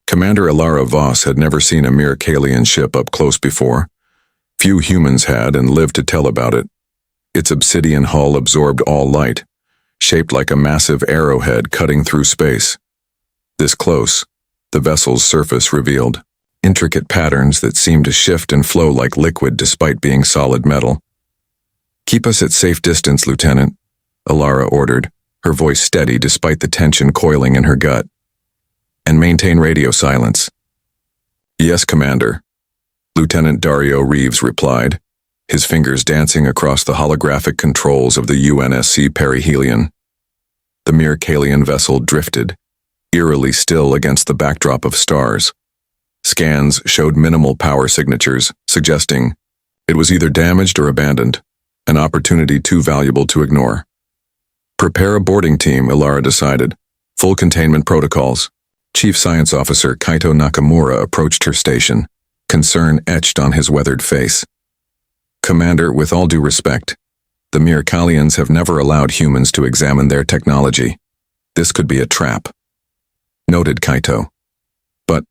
Commander Ilara Voss had never seen a mere Kalian ship up close before. Few humans had and lived to tell about it. Its obsidian hull absorbed all light, shaped like a massive arrowhead cutting through space. This close, the vessel's surface revealed intricate patterns that seemed to shift and flow like liquid despite being solid metal. "Keep us at safe distance, Lieutenant," Ilara ordered, her voice steady despite the tension coiling in her gut. "And maintain radio silence." "Yes, Commander," Lieutenant Dario Reeves replied, his fingers dancing across the holographic controls of the UNSC perihelion. The mere Kalian vessel drifted, eerily still against the backdrop of stars. Scans showed minimal power signatures, suggesting it was either damaged or abandoned, an opportunity too valuable to ignore. "Prepare a boarding team," Ilara decided. "Full containment protocols." Chief Science Officer Kaito Nakamura approached her station, concern etched on his weathered face. "Commander, with all due respect, the mere Kalians have never allowed humans to examine their technology. This could be a trap." "Noted, Kaito. But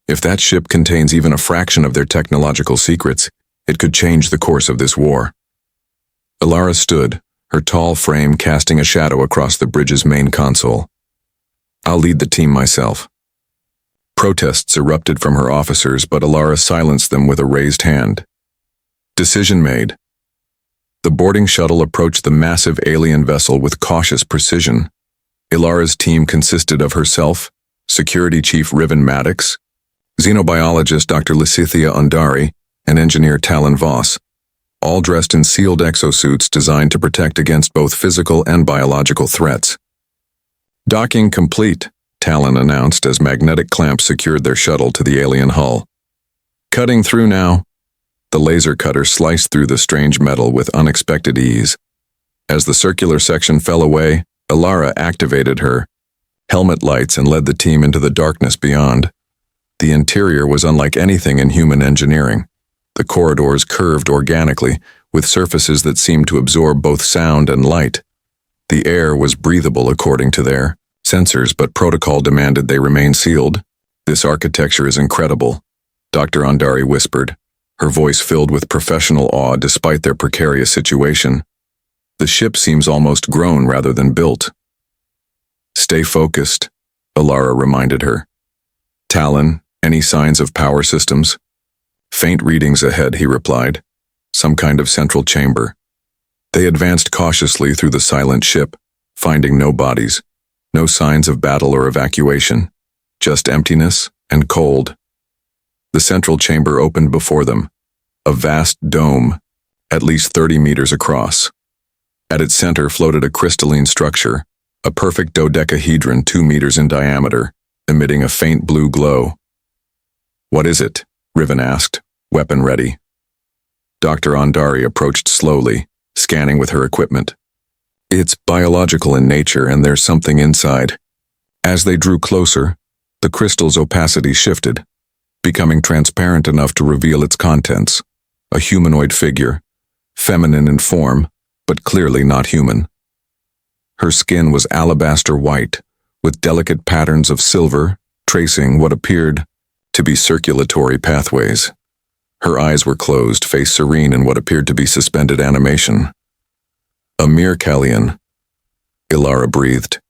if that ship contains even a fraction of their technological secrets, it could change the course of this war." Ilara stood, her tall frame casting a shadow across the bridge's main console. "I'll lead the team myself." Protests erupted from her officers, but Ilara silenced them with a raised hand. Decision made. The boarding shuttle approached the massive alien vessel with cautious precision. Ilara's team consisted of herself, Security Chief Riven Maddox, xenobiologist Dr. Lysithia Undari, and engineer Talon Voss, all dressed in sealed exosuits designed to protect against both physical and biological threats. "Docking complete," Talon announced as magnetic clamps secured their shuttle to the alien hull. "Cutting through now." The laser cutter sliced through the strange metal with unexpected ease. As the circular section fell away, Ilara activated her helmet lights and led the team into the darkness beyond. The interior was unlike anything in human engineering. The corridors curved organically, with surfaces that seemed to absorb both sound and light. The air was breathable according to their sensors, but protocol demanded they remain sealed. "This architecture is incredible," Dr. Andari whispered, her voice filled with professional awe despite their precarious situation. "The ship seems almost grown rather than built." "Stay focused," Ilara reminded her. "Talon, any signs of power systems?" "Faint readings ahead," he replied. "Some kind of central chamber." They advanced cautiously through the silent ship, finding no bodies, no signs of battle or evacuation, just emptiness and cold. The central chamber opened before them, a vast dome, at least 30 meters across. At its center floated a crystalline structure, a perfect dodecahedron 2 meters in diameter, emitting a faint blue glow. "What is it?" Riven asked, weapon ready. Dr. Andari approached slowly, scanning with her equipment. "It's biological in nature, and there's something inside." As they drew closer, the crystal's opacity shifted, becoming transparent enough to reveal its contents. A humanoid figure, feminine in form, but clearly not human. Her skin was alabaster white, with delicate patterns of silver tracing what appeared to be circulatory pathways. Her eyes were closed, face serene in what appeared to be suspended animation. "A mere Kalian," Ilara breathed.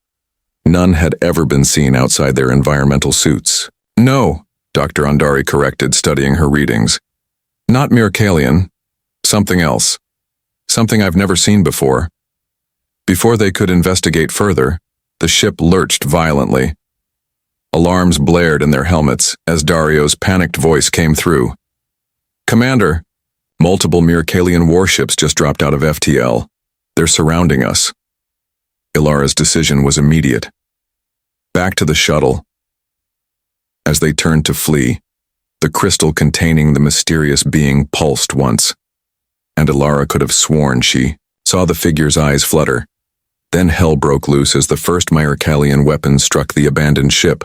None had ever been seen outside their environmental suits. "No," Dr. Andari corrected, studying her readings. "Not mere Kalian. Something else. Something I've never seen before." Before they could investigate further, the ship lurched violently. Alarms blared in their helmets as Dario's panicked voice came through. "Commander, multiple mere Kalian warships just dropped out of FTL. They're surrounding us." Ilara's decision was immediate. Back to the shuttle. As they turned to flee, the crystal containing the mysterious being pulsed once, and Ilara could have sworn she saw the figure's eyes flutter. Then hell broke loose as the first Myrickalian weapon struck the abandoned ship.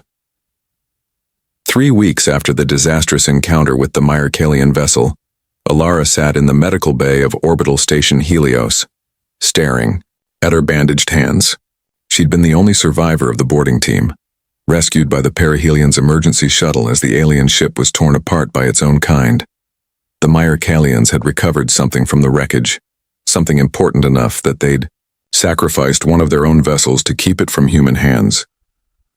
3 weeks after the disastrous encounter with the Myrickalian vessel, Ilara sat in the medical bay of Orbital Station Helios, staring at her bandaged hands. She'd been the only survivor of the boarding team, rescued by the Perihelion's emergency shuttle as the alien ship was torn apart by its own kind. The Myrickalians had recovered something from the wreckage, something important enough that they'd sacrificed one of their own vessels to keep it from human hands.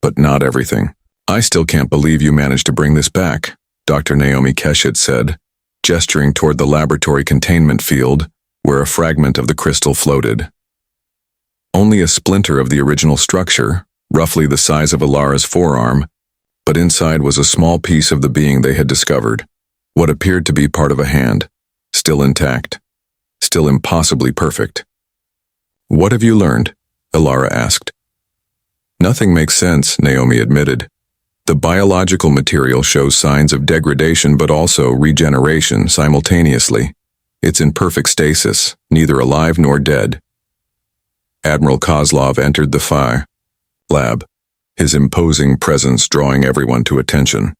But not everything. "I still can't believe you managed to bring this back," Dr. Naomi Keshet said, gesturing toward the laboratory containment field, where a fragment of the crystal floated. Only a splinter of the original structure, roughly the size of Alara's forearm, but inside was a small piece of the being they had discovered, what appeared to be part of a hand, still intact, still impossibly perfect. "What have you learned?" Alara asked. "Nothing makes sense," Naomi admitted. "The biological material shows signs of degradation but also regeneration simultaneously. It's in perfect stasis, neither alive nor dead." Admiral Kozlov entered the fire lab, his imposing presence drawing everyone to attention.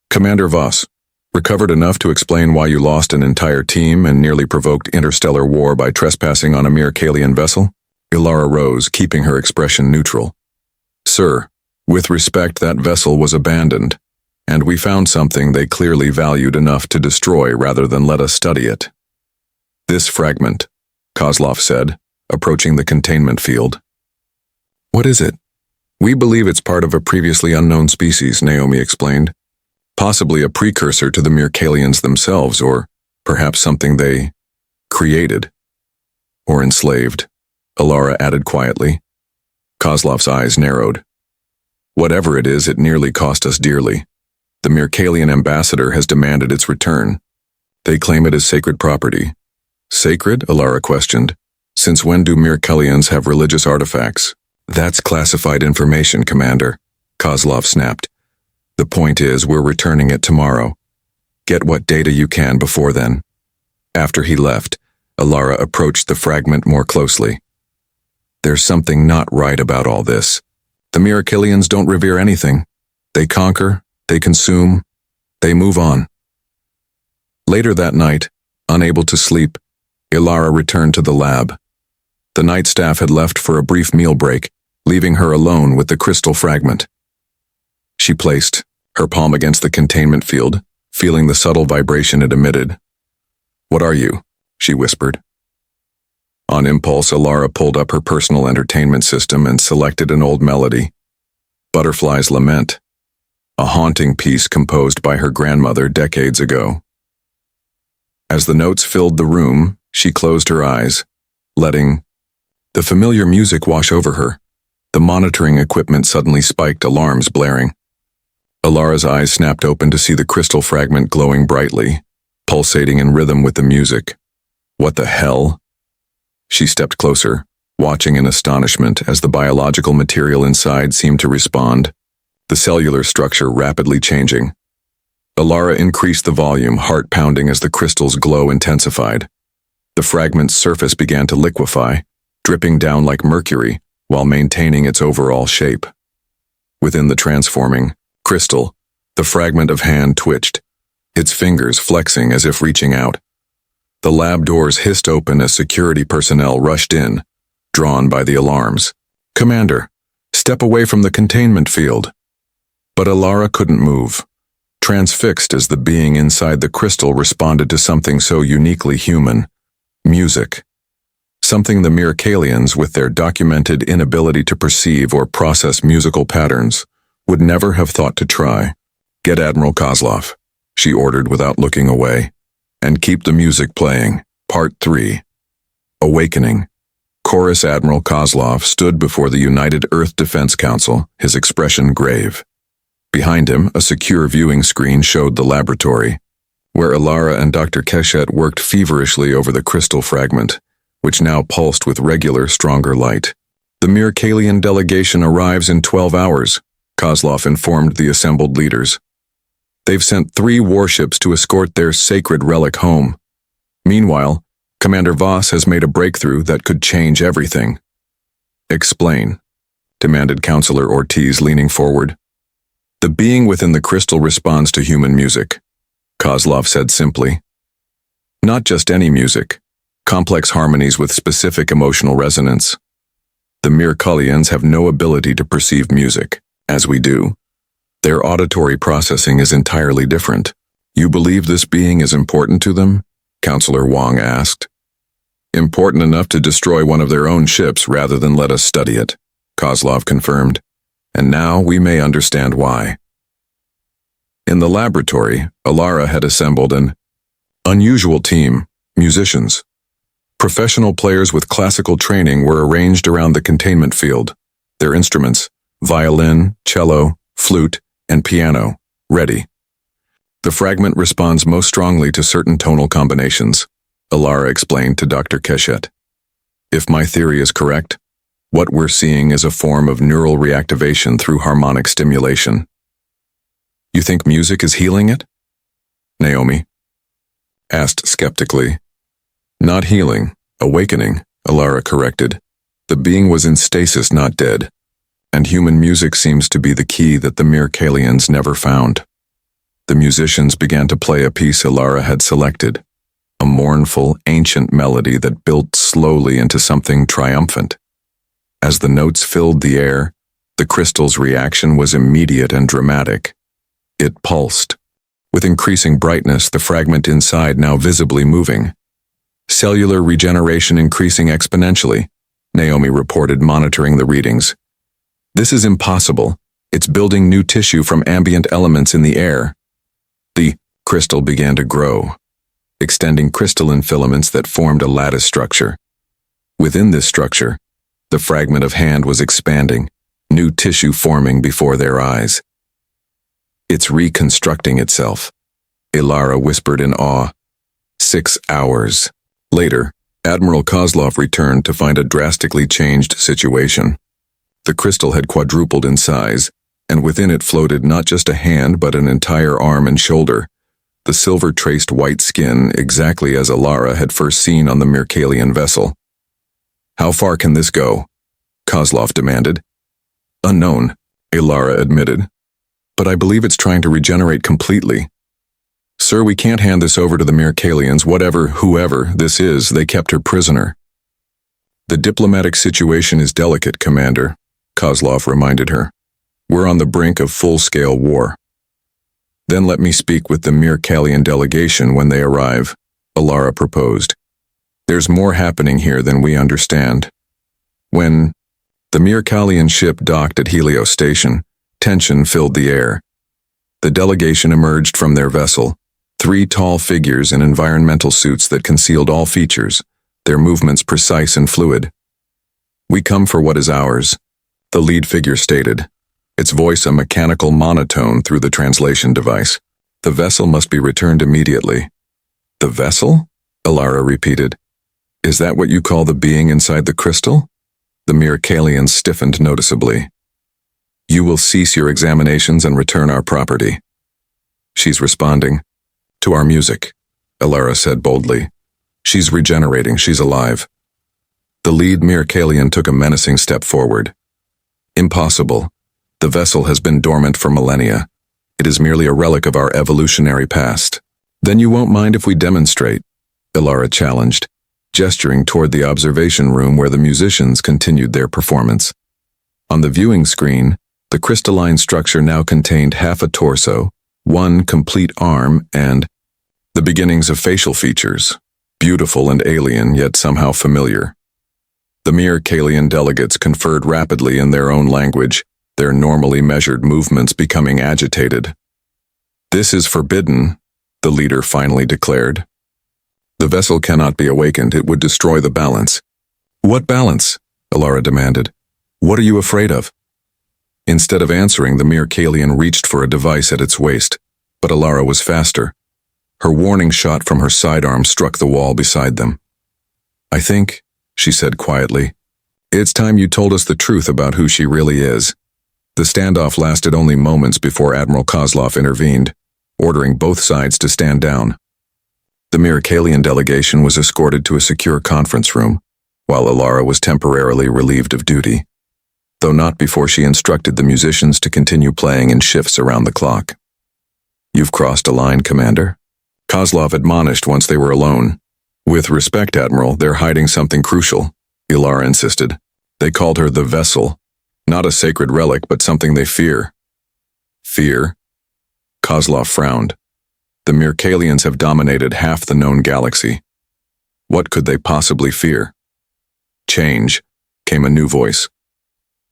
"Commander Voss, recovered enough to explain why you lost an entire team and nearly provoked interstellar war by trespassing on a Myrickalian vessel?" Alara rose, keeping her expression neutral. "Sir, with respect, that vessel was abandoned, and we found something they clearly valued enough to destroy rather than let us study it." "This fragment," Kozlov said, approaching the containment field. "What is it?" "We believe it's part of a previously unknown species," Naomi explained. "Possibly a precursor to the Myrickalians themselves, or perhaps something they created. Or enslaved," Alara added quietly. Kozlov's eyes narrowed. "Whatever it is, it nearly cost us dearly. The Myrickalian ambassador has demanded its return. They claim it as sacred property." "Sacred?" Alara questioned. "Since when do Myrickalians have religious artifacts?" "That's classified information, Commander," Kozlov snapped. "The point is, we're returning it tomorrow. Get what data you can before then." After he left, Alara approached the fragment more closely. "There's something not right about all this. The Myrickalians don't revere anything. They conquer, they consume, they move on." Later that night, unable to sleep, Alara returned to the lab. The night staff had left for a brief meal break, leaving her alone with the crystal fragment. She placed her palm against the containment field, feeling the subtle vibration it emitted. "What are you?" she whispered. On impulse, Alara pulled up her personal entertainment system and selected an old melody, Butterfly's Lament, a haunting piece composed by her grandmother decades ago. As the notes filled the room, she closed her eyes, letting the familiar music wash over her. The monitoring equipment suddenly spiked, alarms blaring. Alara's eyes snapped open to see the crystal fragment glowing brightly, pulsating in rhythm with the music. "What the hell?" She stepped closer, watching in astonishment as the biological material inside seemed to respond, the cellular structure rapidly changing. Alara increased the volume, heart pounding as the crystal's glow intensified. The fragment's surface began to liquefy, dripping down like mercury while maintaining its overall shape. Within the transforming crystal, the fragment of hand twitched, its fingers flexing as if reaching out. The lab doors hissed open as security personnel rushed in, drawn by the alarms. "Commander, step away from the containment field." But Alara couldn't move, transfixed as the being inside the crystal responded to something so uniquely human: music. Something the Myrickalians, with their documented inability to perceive or process musical patterns, would never have thought to try. "Get Admiral Kozlov," she ordered without looking away, "and keep the music playing." Part 3. Awakening. Chorus Admiral Kozlov stood before the United Earth Defense Council, his expression grave. Behind him, a secure viewing screen showed the laboratory, where Alara and Dr. Keshet worked feverishly over the crystal fragment, which now pulsed with regular, stronger light. "The Myrickalian delegation arrives in 12 hours, Kozlov informed the assembled leaders. "They've sent 3 warships to escort their sacred relic home. Meanwhile, Commander Voss has made a breakthrough that could change everything." "Explain," demanded Counselor Ortiz, leaning forward. "The being within the crystal responds to human music," Kozlov said simply. "Not just any music, complex harmonies with specific emotional resonance. The Myrickalians have no ability to perceive music. as we do. Their auditory processing is entirely different. You believe this being is important to them? Counselor Wong asked. Important enough to destroy one of their own ships rather than let us study it, Kozlov confirmed. And now we may understand why. In the laboratory, Alara had assembled an unusual team, musicians. Professional players with classical training were arranged around the containment field, their instruments, violin, cello, flute, and piano, ready. The fragment responds most strongly to certain tonal combinations, Alara explained to Dr. Keshet. If my theory is correct, what we're seeing is a form of neural reactivation through harmonic stimulation. You think music is healing it? Naomi asked skeptically. Not healing, awakening, Alara corrected. The being was in stasis, not dead. And human music seems to be the key that the Mirkalians never found. The musicians began to play a piece Alara had selected, a mournful, ancient melody that built slowly into something triumphant. As the notes filled the air, the crystal's reaction was immediate and dramatic. It pulsed. With increasing brightness, the fragment inside now visibly moving. Cellular regeneration increasing exponentially, Naomi reported, monitoring the readings. This is impossible. It's building new tissue from ambient elements in the air. The crystal began to grow, extending crystalline filaments that formed a lattice structure. Within this structure, the fragment of hand was expanding, new tissue forming before their eyes. It's reconstructing itself, Alara whispered in awe. 6 hours. Later, Admiral Kozlov returned to find a drastically changed situation. The crystal had quadrupled in size, and within it floated not just a hand but an entire arm and shoulder, the silver-traced white skin exactly as Alara had first seen on the Mirkalian vessel. How far can this go? Kozlov demanded. Unknown, Alara admitted. But I believe it's trying to regenerate completely. Sir, we can't hand this over to the Mirkalians, whoever this is, they kept her prisoner. The diplomatic situation is delicate, Commander, Kozlov reminded her. We're on the brink of full-scale war. Then let me speak with the Mirkalian delegation when they arrive, Alara proposed. There's more happening here than we understand. When the Mirkalian ship docked at Helios Station, tension filled the air. The delegation emerged from their vessel, 3 tall figures in environmental suits that concealed all features, their movements precise and fluid. We come for what is ours, the lead figure stated, its voice a mechanical monotone through the translation device. The vessel must be returned immediately. The vessel? Alara repeated. Is that what you call the being inside the crystal? The Mirkalian stiffened noticeably. You will cease your examinations and return our property. She's responding. To our music, Alara said boldly. She's regenerating, she's alive. The lead Mirkalian took a menacing step forward. Impossible. The vessel has been dormant for millennia. It is merely a relic of our evolutionary past. Then you won't mind if we demonstrate, Alara challenged, gesturing toward the observation room where the musicians continued their performance. On the viewing screen, the crystalline structure now contained half a torso, 1 complete arm, and the beginnings of facial features, beautiful and alien yet somehow familiar. The Mirkalian delegates conferred rapidly in their own language, their normally measured movements becoming agitated. This is forbidden, the leader finally declared. The vessel cannot be awakened, it would destroy the balance. What balance? Alara demanded. What are you afraid of? Instead of answering, the Mirkalian reached for a device at its waist, but Alara was faster. Her warning shot from her sidearm struck the wall beside them. I think, she said quietly, it's time you told us the truth about who she really is. The standoff lasted only moments before Admiral Kozlov intervened, ordering both sides to stand down. The Mirkalian delegation was escorted to a secure conference room, while Alara was temporarily relieved of duty, though not before she instructed the musicians to continue playing in shifts around the clock. You've crossed a line, Commander, Kozlov admonished once they were alone. With respect, Admiral, they're hiding something crucial, Alara insisted. They called her the vessel. Not a sacred relic, but something they fear. Fear? Kozlov frowned. The Mirkalians have dominated half the known galaxy. What could they possibly fear? Change, came a new voice.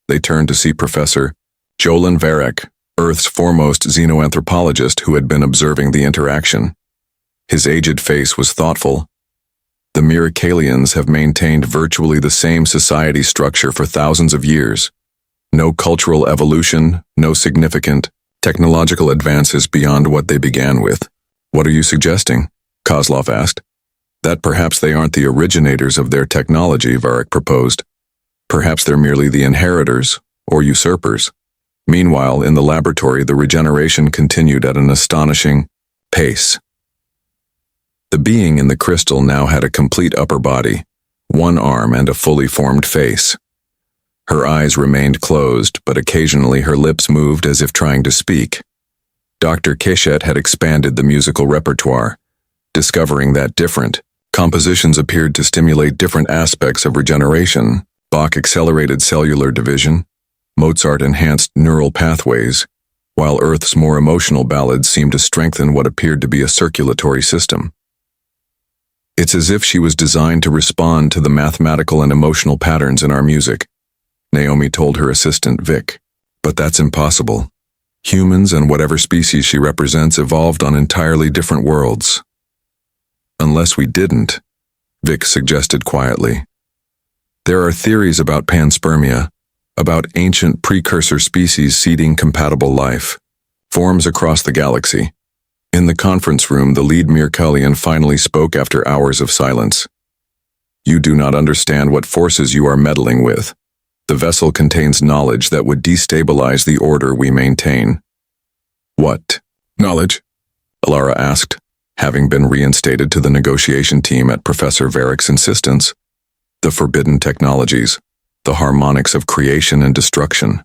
They turned to see Professor Jolan Varek, Earth's foremost xenoanthropologist who had been observing the interaction. His aged face was thoughtful. The Mirkalians have maintained virtually the same society structure for thousands of years. No cultural evolution, no significant technological advances beyond what they began with. What are you suggesting? Kozlov asked. That perhaps they aren't the originators of their technology, Varek proposed. Perhaps they're merely the inheritors, or usurpers. Meanwhile, in the laboratory, the regeneration continued at an astonishing pace. The being in the crystal now had a complete upper body, one arm and a fully formed face. Her eyes remained closed, but occasionally her lips moved as if trying to speak. Dr. Keshet had expanded the musical repertoire, discovering that different compositions appeared to stimulate different aspects of regeneration. Bach accelerated cellular division, Mozart enhanced neural pathways, while Earth's more emotional ballads seemed to strengthen what appeared to be a circulatory system. It's as if she was designed to respond to the mathematical and emotional patterns in our music, Naomi told her assistant Vic. But that's impossible. Humans and whatever species she represents evolved on entirely different worlds. Unless we didn't, Vic suggested quietly. There are theories about panspermia, about ancient precursor species seeding compatible life, forms across the galaxy. In the conference room, the lead Mirkalian finally spoke after hours of silence. You do not understand what forces you are meddling with. The vessel contains knowledge that would destabilize the order we maintain. What knowledge? Alara asked, having been reinstated to the negotiation team at Professor Varek's insistence. The forbidden technologies, the harmonics of creation and destruction.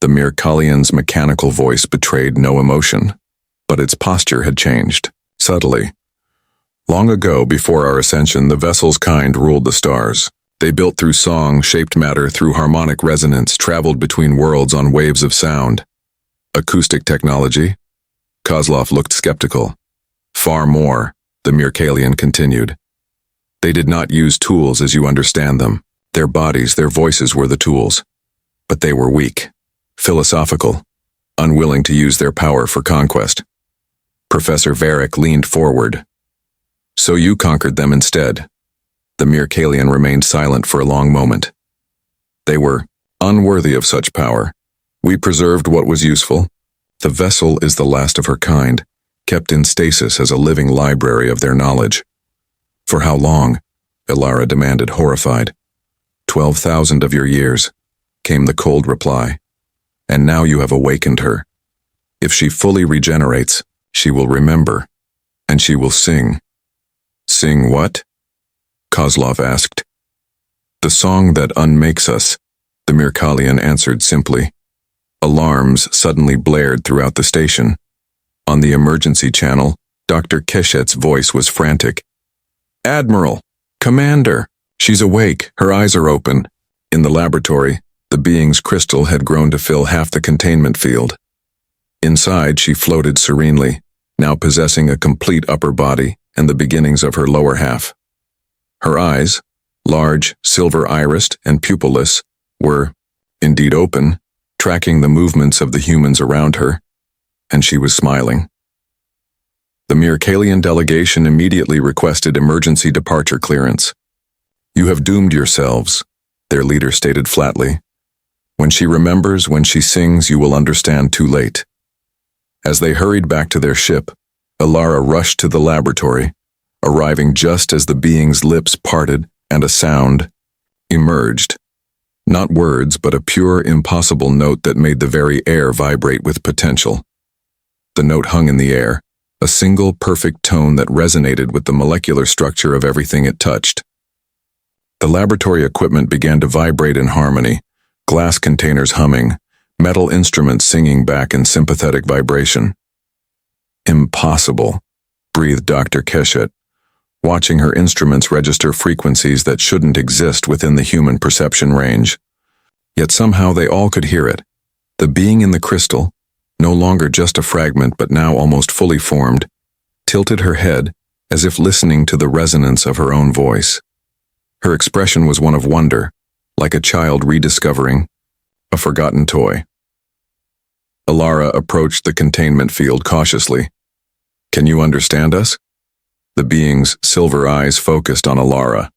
The Mirkalian's mechanical voice betrayed no emotion, but its posture had changed, subtly. Long ago, before our ascension, the vessel's kind ruled the stars. They built through song, shaped matter through harmonic resonance, traveled between worlds on waves of sound. Acoustic technology? Kozlov looked skeptical. Far more, the Mirkalian continued. They did not use tools as you understand them. Their bodies, their voices were the tools. But they were weak, philosophical, unwilling to use their power for conquest. Professor Varek leaned forward. So you conquered them instead. The Mirkalian remained silent for a long moment. They were unworthy of such power. We preserved what was useful. The vessel is the last of her kind, kept in stasis as a living library of their knowledge. For how long? Alara demanded, horrified. 12,000 of your years, came the cold reply. And now you have awakened her. If she fully regenerates, she will remember, and she will sing. Sing what? Kozlov asked. The song that unmakes us, the Mirkalian answered simply. Alarms suddenly blared throughout the station. On the emergency channel, Dr. Keshet's voice was frantic. Admiral! Commander! She's awake, her eyes are open. In the laboratory, the being's crystal had grown to fill half the containment field. Inside, she floated serenely, now possessing a complete upper body and the beginnings of her lower half. Her eyes, large, silver-irised, and pupilless, were, indeed open, tracking the movements of the humans around her, and she was smiling. The Mirkalian delegation immediately requested emergency departure clearance. You have doomed yourselves, their leader stated flatly. When she remembers, when she sings, you will understand too late. As they hurried back to their ship, Alara rushed to the laboratory, arriving just as the being's lips parted and a sound emerged. Not words, but a pure, impossible note that made the very air vibrate with potential. The note hung in the air, a single perfect tone that resonated with the molecular structure of everything it touched. The laboratory equipment began to vibrate in harmony, glass containers humming, metal instruments singing back in sympathetic vibration. Impossible, breathed Dr. Keshet, watching her instruments register frequencies that shouldn't exist within the human perception range. Yet somehow they all could hear it. The being in the crystal, no longer just a fragment but now almost fully formed, tilted her head as if listening to the resonance of her own voice. Her expression was one of wonder, like a child rediscovering a forgotten toy. Alara approached the containment field cautiously. "Can you understand us?" The being's silver eyes focused on Alara.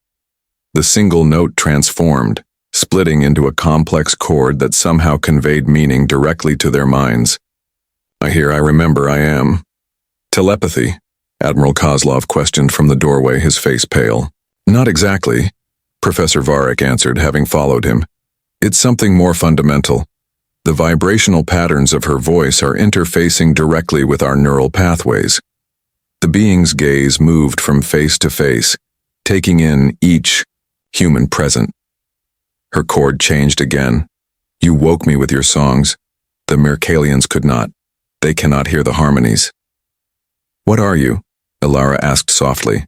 The single note transformed, splitting into a complex chord that somehow conveyed meaning directly to their minds. "I hear, I remember, I am." "Telepathy?" Admiral Kozlov questioned from the doorway, his face pale. "Not exactly," Professor Varric answered, having followed him. "It's something more fundamental. The vibrational patterns of her voice are interfacing directly with our neural pathways." The being's gaze moved from face to face, taking in each human present. Her chord changed again. "You woke me with your songs. The Mirkalians could not. They cannot hear the harmonies." "What are you?" Alara asked softly.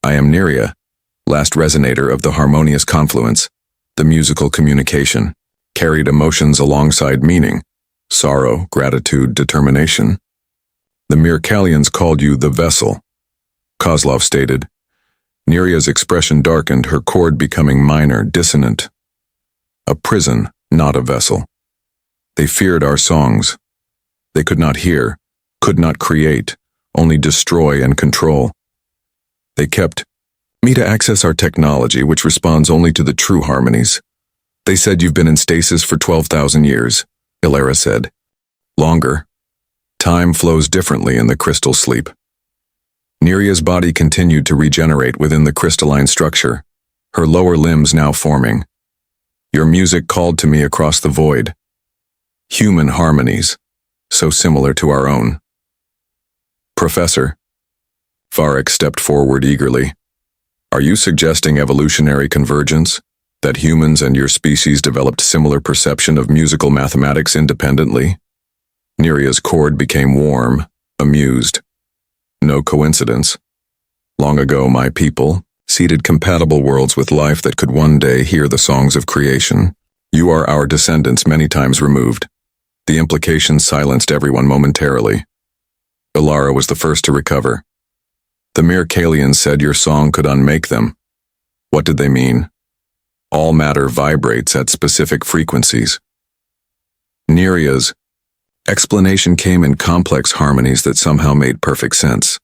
"I am Neria, last resonator of the harmonious confluence, the musical communication, carried emotions alongside meaning, sorrow, gratitude, determination." "The Mirkalians called you the vessel," Kozlov stated. Neria's expression darkened, her chord becoming minor, dissonant. "A prison, not a vessel. They feared our songs. They could not hear, could not create, only destroy and control. They kept me to access our technology, which responds only to the true harmonies. They said you've been in stasis for 12,000 years, Alara said. Longer. Time flows differently in the crystal sleep. Neria's body continued to regenerate within the crystalline structure, her lower limbs now forming. "Your music called to me across the void. Human harmonies, so similar to our own." "Professor," Varric stepped forward eagerly, "are you suggesting evolutionary convergence? That humans and your species developed similar perception of musical mathematics independently?" Neria's chord became warm, amused. "No coincidence. Long ago, my people seeded compatible worlds with life that could one day hear the songs of creation. You are our descendants many times removed." The implication silenced everyone momentarily. Alara was the first to recover. "The Mirkalians said your song could unmake them. What did they mean?" "All matter vibrates at specific frequencies." Neria's explanation came in complex harmonies that somehow made perfect sense.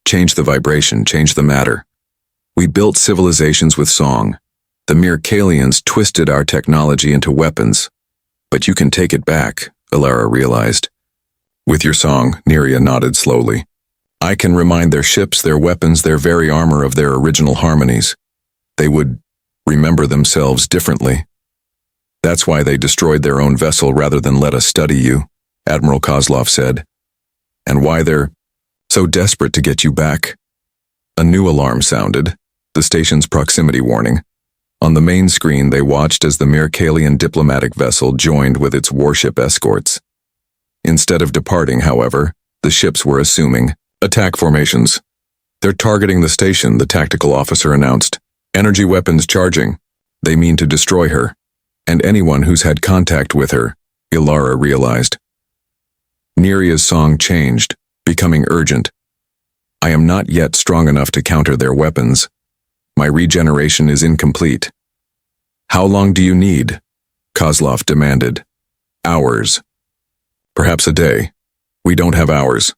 "Change the vibration, change the matter. We built civilizations with song. The Mirkalians twisted our technology into weapons. But you can take it back," Alara realized. "With your song," Neria nodded slowly. "I can remind their ships, their weapons, their very armor of their original harmonies. They would remember themselves differently. That's why they destroyed their own vessel rather than let us study you," Admiral Kozlov said. "And why they're so desperate to get you back." A new alarm sounded, the station's proximity warning. On the main screen, they watched as the Mirkalian diplomatic vessel joined with its warship escorts. Instead of departing, however, the ships were assuming attack formations. "They're targeting the station," the tactical officer announced. "Energy weapons charging. They mean to destroy her. And anyone who's had contact with her," Alara realized. Neria's song changed, becoming urgent. "I am not yet strong enough to counter their weapons. My regeneration is incomplete." "How long do you need?" Kozlov demanded. "Hours. Perhaps a day." "We don't have hours,"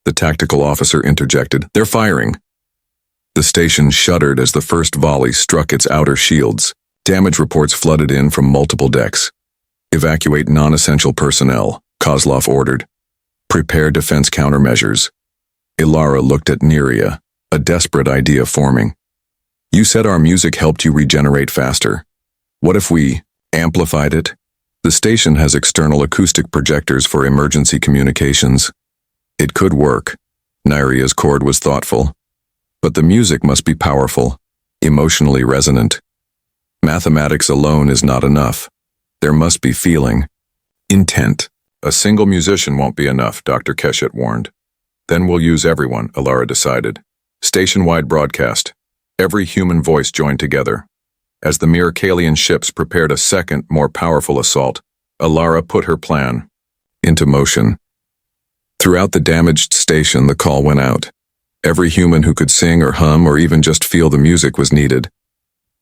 the tactical officer interjected. "They're firing." The station shuddered as the first volley struck its outer shields. Damage reports flooded in from multiple decks. "Evacuate non-essential personnel," Kozlov ordered. "Prepare defense countermeasures." Alara looked at Neria, a desperate idea forming. "You said our music helped you regenerate faster. What if we amplified it? The station has external acoustic projectors for emergency communications. It could work." Neria's chord was thoughtful. "But the music must be powerful, emotionally resonant. Mathematics alone is not enough. There must be feeling, intent." "A single musician won't be enough," Dr. Keshet warned. "Then we'll use everyone," Alara decided. "Station-wide broadcast. Every human voice joined together. As the Miracalian ships prepared a second, more powerful assault, Alara put her plan into motion. Throughout the damaged station, the call went out. Every human who could sing or hum or even just feel the music was needed.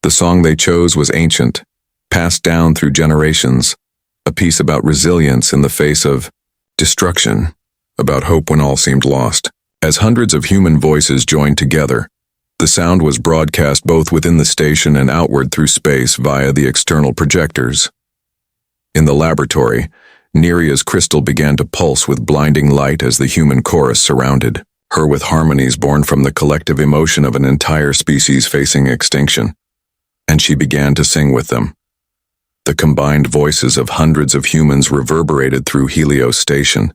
The song they chose was ancient, passed down through generations, a piece about resilience in the face of destruction, about hope when all seemed lost. As hundreds of human voices joined together, the sound was broadcast both within the station and outward through space via the external projectors. In the laboratory, Neria's crystal began to pulse with blinding light as the human chorus surrounded her with harmonies born from the collective emotion of an entire species facing extinction. And she began to sing with them. The combined voices of hundreds of humans reverberated through Helios Station,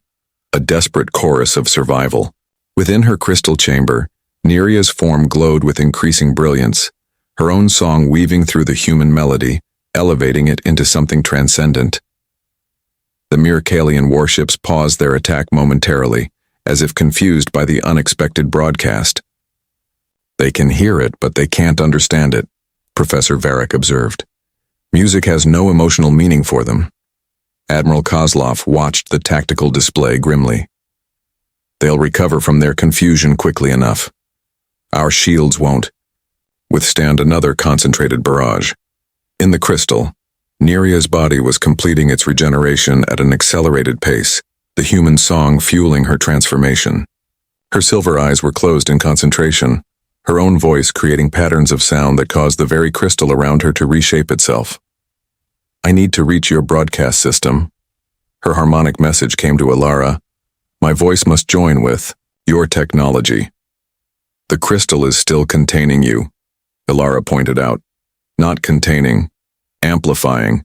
a desperate chorus of survival. Within her crystal chamber, Neria's form glowed with increasing brilliance, her own song weaving through the human melody, elevating it into something transcendent. The Miracalian warships paused their attack momentarily, as if confused by the unexpected broadcast. "They can hear it, but they can't understand it," Professor Varric observed. "Music has no emotional meaning for them." Admiral Kozlov watched the tactical display grimly. "They'll recover from their confusion quickly enough. Our shields won't withstand another concentrated barrage." In the crystal, Neria's body was completing its regeneration at an accelerated pace, the human song fueling her transformation. Her silver eyes were closed in concentration, her own voice creating patterns of sound that caused the very crystal around her to reshape itself. "I need to reach your broadcast system." Her harmonic message came to Alara. "My voice must join with your technology." "The crystal is still containing you," Alara pointed out. "Not containing, amplifying."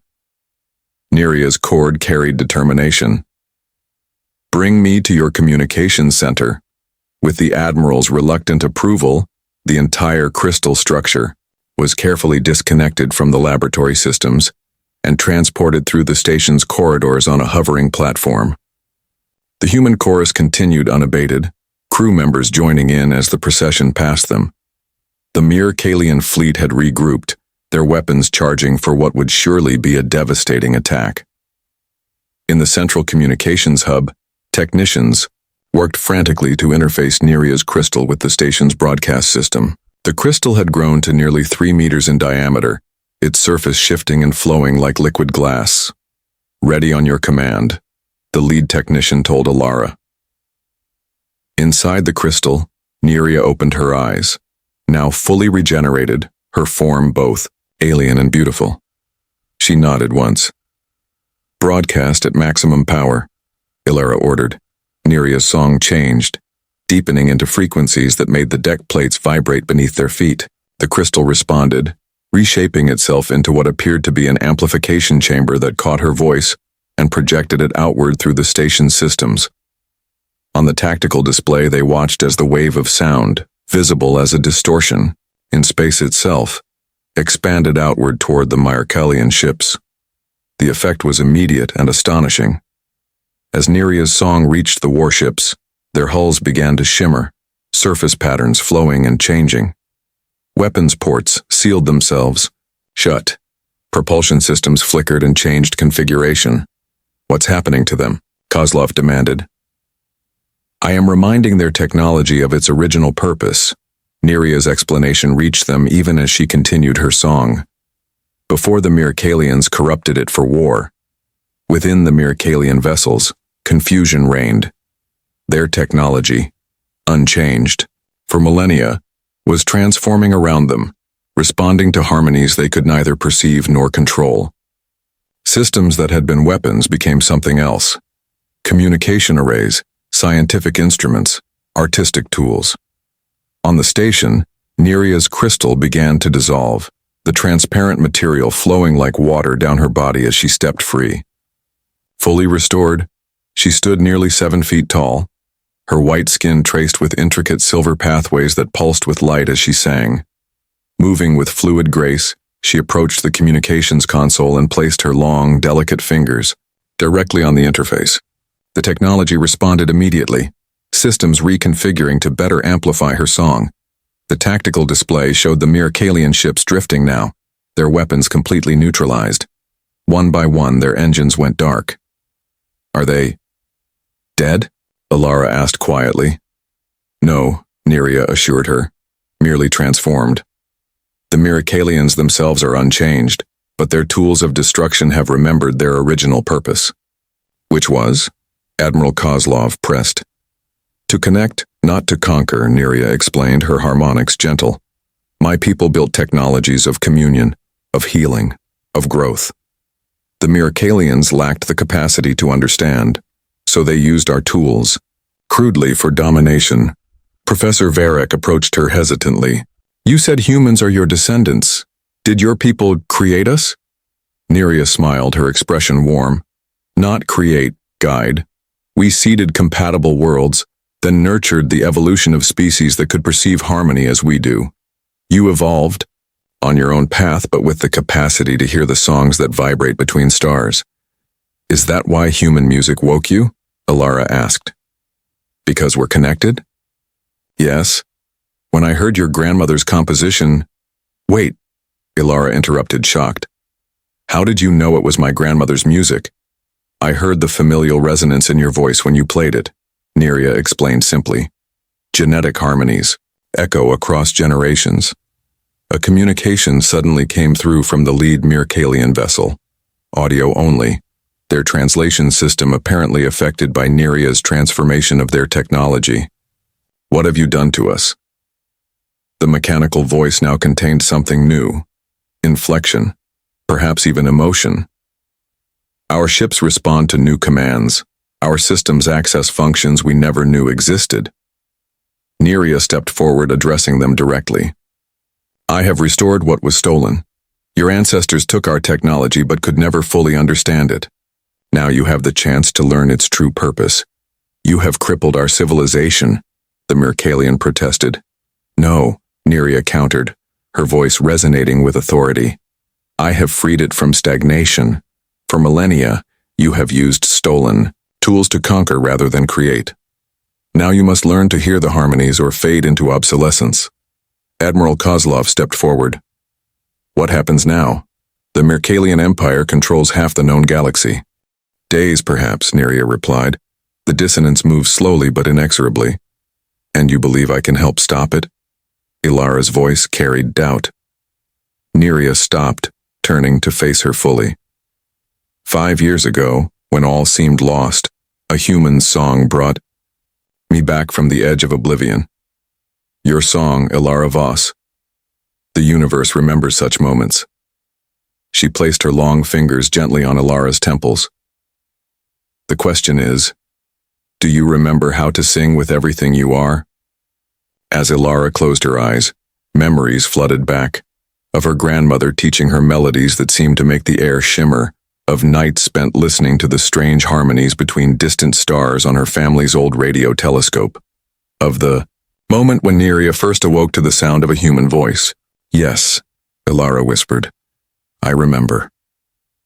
Neria's chord carried determination. "Bring me to your communications center." With the Admiral's reluctant approval, the entire crystal structure was carefully disconnected from the laboratory systems and transported through the station's corridors on a hovering platform. The human chorus continued unabated, crew members joining in as the procession passed them. The Miracalian fleet had regrouped, their weapons charging for what would surely be a devastating attack. In the central communications hub, technicians worked frantically to interface Neria's crystal with the station's broadcast system. The crystal had grown to nearly 3 meters in diameter, its surface shifting and flowing like liquid glass. "Ready on your command," the lead technician told Alara. Inside the crystal, Neria opened her eyes. Now fully regenerated, her form both alien and beautiful. She nodded once. "Broadcast at maximum power," Alara ordered. Neria's song changed, deepening into frequencies that made the deck plates vibrate beneath their feet. The crystal responded, reshaping itself into what appeared to be an amplification chamber that caught her voice and projected it outward through the station's systems. On the tactical display, they watched as the wave of sound, visible as a distortion in space itself, expanded outward toward the Miracalian ships. The effect was immediate and astonishing. As Neria's song reached the warships, their hulls began to shimmer, surface patterns flowing and changing. Weapons ports sealed themselves shut. Propulsion systems flickered and changed configuration. "What's happening to them?" Kozlov demanded. "I am reminding their technology of its original purpose." Neria's explanation reached them even as she continued her song. "Before the Miracalians corrupted it for war. Within the Miracalian vessels, confusion reigned. Their technology, unchanged for millennia, was transforming around them, responding to harmonies they could neither perceive nor control. Systems that had been weapons became something else. Communication arrays, scientific instruments, artistic tools. On the station, Neria's crystal began to dissolve, the transparent material flowing like water down her body as she stepped free. Fully restored, she stood nearly 7 feet tall, her white skin traced with intricate silver pathways that pulsed with light as she sang. Moving with fluid grace, she approached the communications console and placed her long, delicate fingers directly on the interface. The technology responded immediately, systems reconfiguring to better amplify her song. The tactical display showed the Miracalian ships drifting now, their weapons completely neutralized. One by one, their engines went dark. Are they dead? Alara asked quietly. No, Neria assured her, merely transformed. The Miracalians themselves are unchanged, but their tools of destruction have remembered their original purpose. Which was? Admiral Kozlov pressed. To connect, not to conquer, Neria explained, her harmonics gentle. My people built technologies of communion, of healing, of growth. The Miracalians lacked the capacity to understand, so they used our tools, crudely, for domination. Professor Varek approached her hesitantly. You said humans are your descendants. Did your people create us? Neria smiled, her expression warm. Not create, guide. We seeded compatible worlds, then nurtured the evolution of species that could perceive harmony as we do. You evolved, on your own path, but with the capacity to hear the songs that vibrate between stars. Is that why human music woke you? Alara asked. Because we're connected? Yes. When I heard your grandmother's composition— Wait, Alara interrupted, shocked. How did you know it was my grandmother's music? I heard the familial resonance in your voice when you played it, Neria explained simply. Genetic harmonies, echo across generations. A communication suddenly came through from the lead Mircalian vessel. Audio only, their translation system apparently affected by Neria's transformation of their technology. What have you done to us? The mechanical voice now contained something new. Inflection, perhaps even emotion. Our ships respond to new commands. Our systems access functions we never knew existed. Neria stepped forward, addressing them directly. I have restored what was stolen. Your ancestors took our technology but could never fully understand it. Now you have the chance to learn its true purpose. You have crippled our civilization, the Mircalian protested. No, Neria countered, her voice resonating with authority. I have freed it from stagnation. For millennia, you have used stolen tools to conquer rather than create. Now you must learn to hear the harmonies or fade into obsolescence. Admiral Kozlov stepped forward. What happens now? The Mircalian Empire controls half the known galaxy. Days, perhaps, Neria replied. The dissonance moves slowly but inexorably. And you believe I can help stop it? Ilara's voice carried doubt. Neria stopped, turning to face her fully. 5 years ago, when all seemed lost, a human song brought me back from the edge of oblivion. Your song, Ilara Voss. The universe remembers such moments. She placed her long fingers gently on Ilara's temples. The question is, do you remember how to sing with everything you are? As Ilara closed her eyes, memories flooded back, of her grandmother teaching her melodies that seemed to make the air shimmer, of nights spent listening to the strange harmonies between distant stars on her family's old radio telescope, of the moment when Neria first awoke to the sound of a human voice. Yes, Ilara whispered. I remember.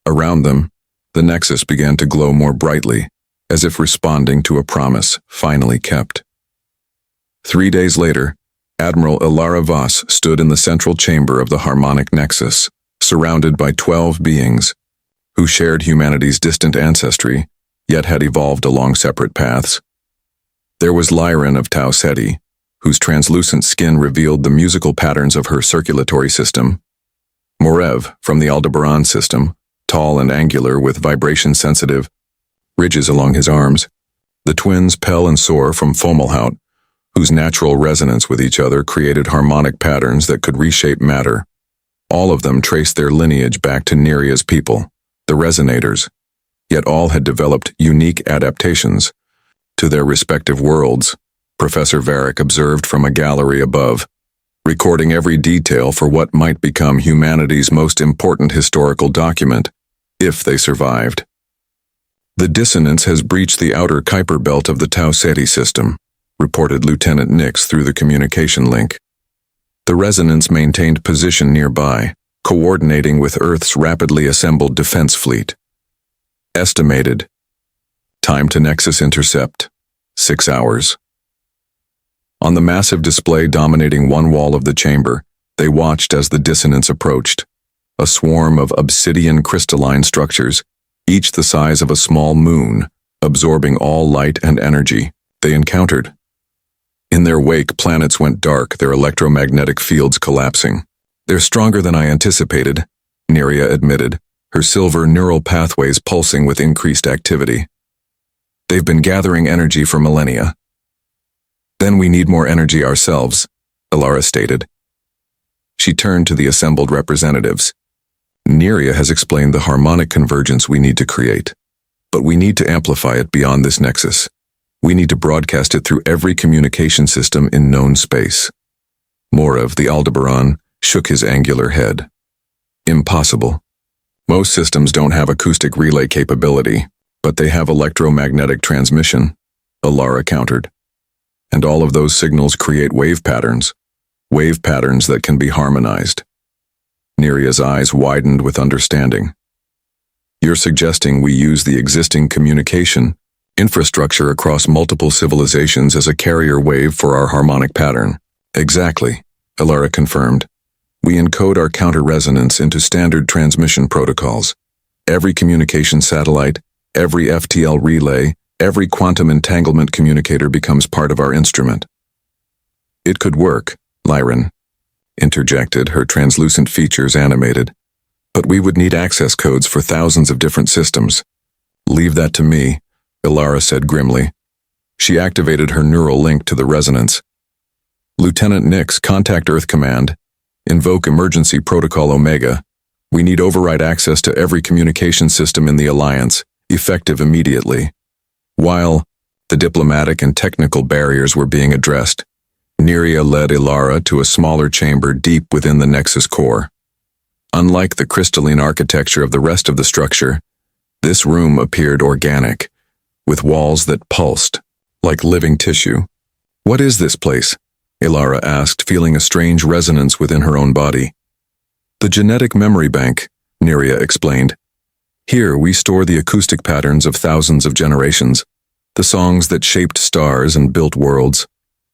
Around them, the nexus began to glow more brightly, as if responding to a promise finally kept. 3 days later, Admiral Ilara Voss stood in the central chamber of the harmonic nexus, surrounded by 12 beings, who shared humanity's distant ancestry, yet had evolved along separate paths. There was Lyran of Tau Ceti, whose translucent skin revealed the musical patterns of her circulatory system. Morev from the Aldebaran system, tall and angular with vibration-sensitive ridges along his arms. The twins Pel and Sor from Fomalhaut, whose natural resonance with each other created harmonic patterns that could reshape matter. All of them traced their lineage back to Neria's people, the Resonators, yet all had developed unique adaptations to their respective worlds, Professor Varek observed from a gallery above, recording every detail for what might become humanity's most important historical document, if they survived. The dissonance has breached the outer Kuiper belt of the Tau Ceti system, reported Lieutenant Nix through the communication link. The resonance maintained position nearby, coordinating with Earth's rapidly assembled defense fleet. Estimated. Time to Nexus intercept, 6 hours. On the massive display dominating one wall of the chamber, they watched as the dissonance approached. a swarm of obsidian crystalline structures, each the size of a small moon, absorbing all light and energy they encountered. In their wake, planets went dark, their electromagnetic fields collapsing. "They're stronger than I anticipated," Neria admitted, her silver neural pathways pulsing with increased activity. "They've been gathering energy for millennia." "Then we need more energy ourselves," Alara stated. She turned to the assembled representatives. "Neria has explained the harmonic convergence we need to create. But we need to amplify it beyond this nexus. We need to broadcast it through every communication system in known space." Morav, the Aldebaran, shook his angular head. "Impossible. Most systems don't have acoustic relay capability, but they have electromagnetic transmission," Alara countered. "And all of those signals create wave patterns that can be harmonized." Neria's eyes widened with understanding. "You're suggesting we use the existing communication infrastructure across multiple civilizations as a carrier wave for our harmonic pattern?" "Exactly," Alara confirmed. "We encode our counter-resonance into standard transmission protocols. Every communication satellite, every FTL relay, every quantum entanglement communicator becomes part of our instrument." "It could work," Lyran interjected, her translucent features animated. "But we would need access codes for thousands of different systems." "Leave that to me," Alara said grimly. She activated her neural link to the resonance. "Lieutenant Nix, contact Earth Command. Invoke Emergency Protocol Omega. We need override access to every communication system in the Alliance, effective immediately." While the diplomatic and technical barriers were being addressed, Neria led Alara to a smaller chamber deep within the Nexus core. Unlike the crystalline architecture of the rest of the structure, this room appeared organic, with walls that pulsed, like living tissue. "What is this place?" Alara asked, feeling a strange resonance within her own body. "The genetic memory bank," Neria explained. "Here we store the acoustic patterns of thousands of generations, the songs that shaped stars and built worlds."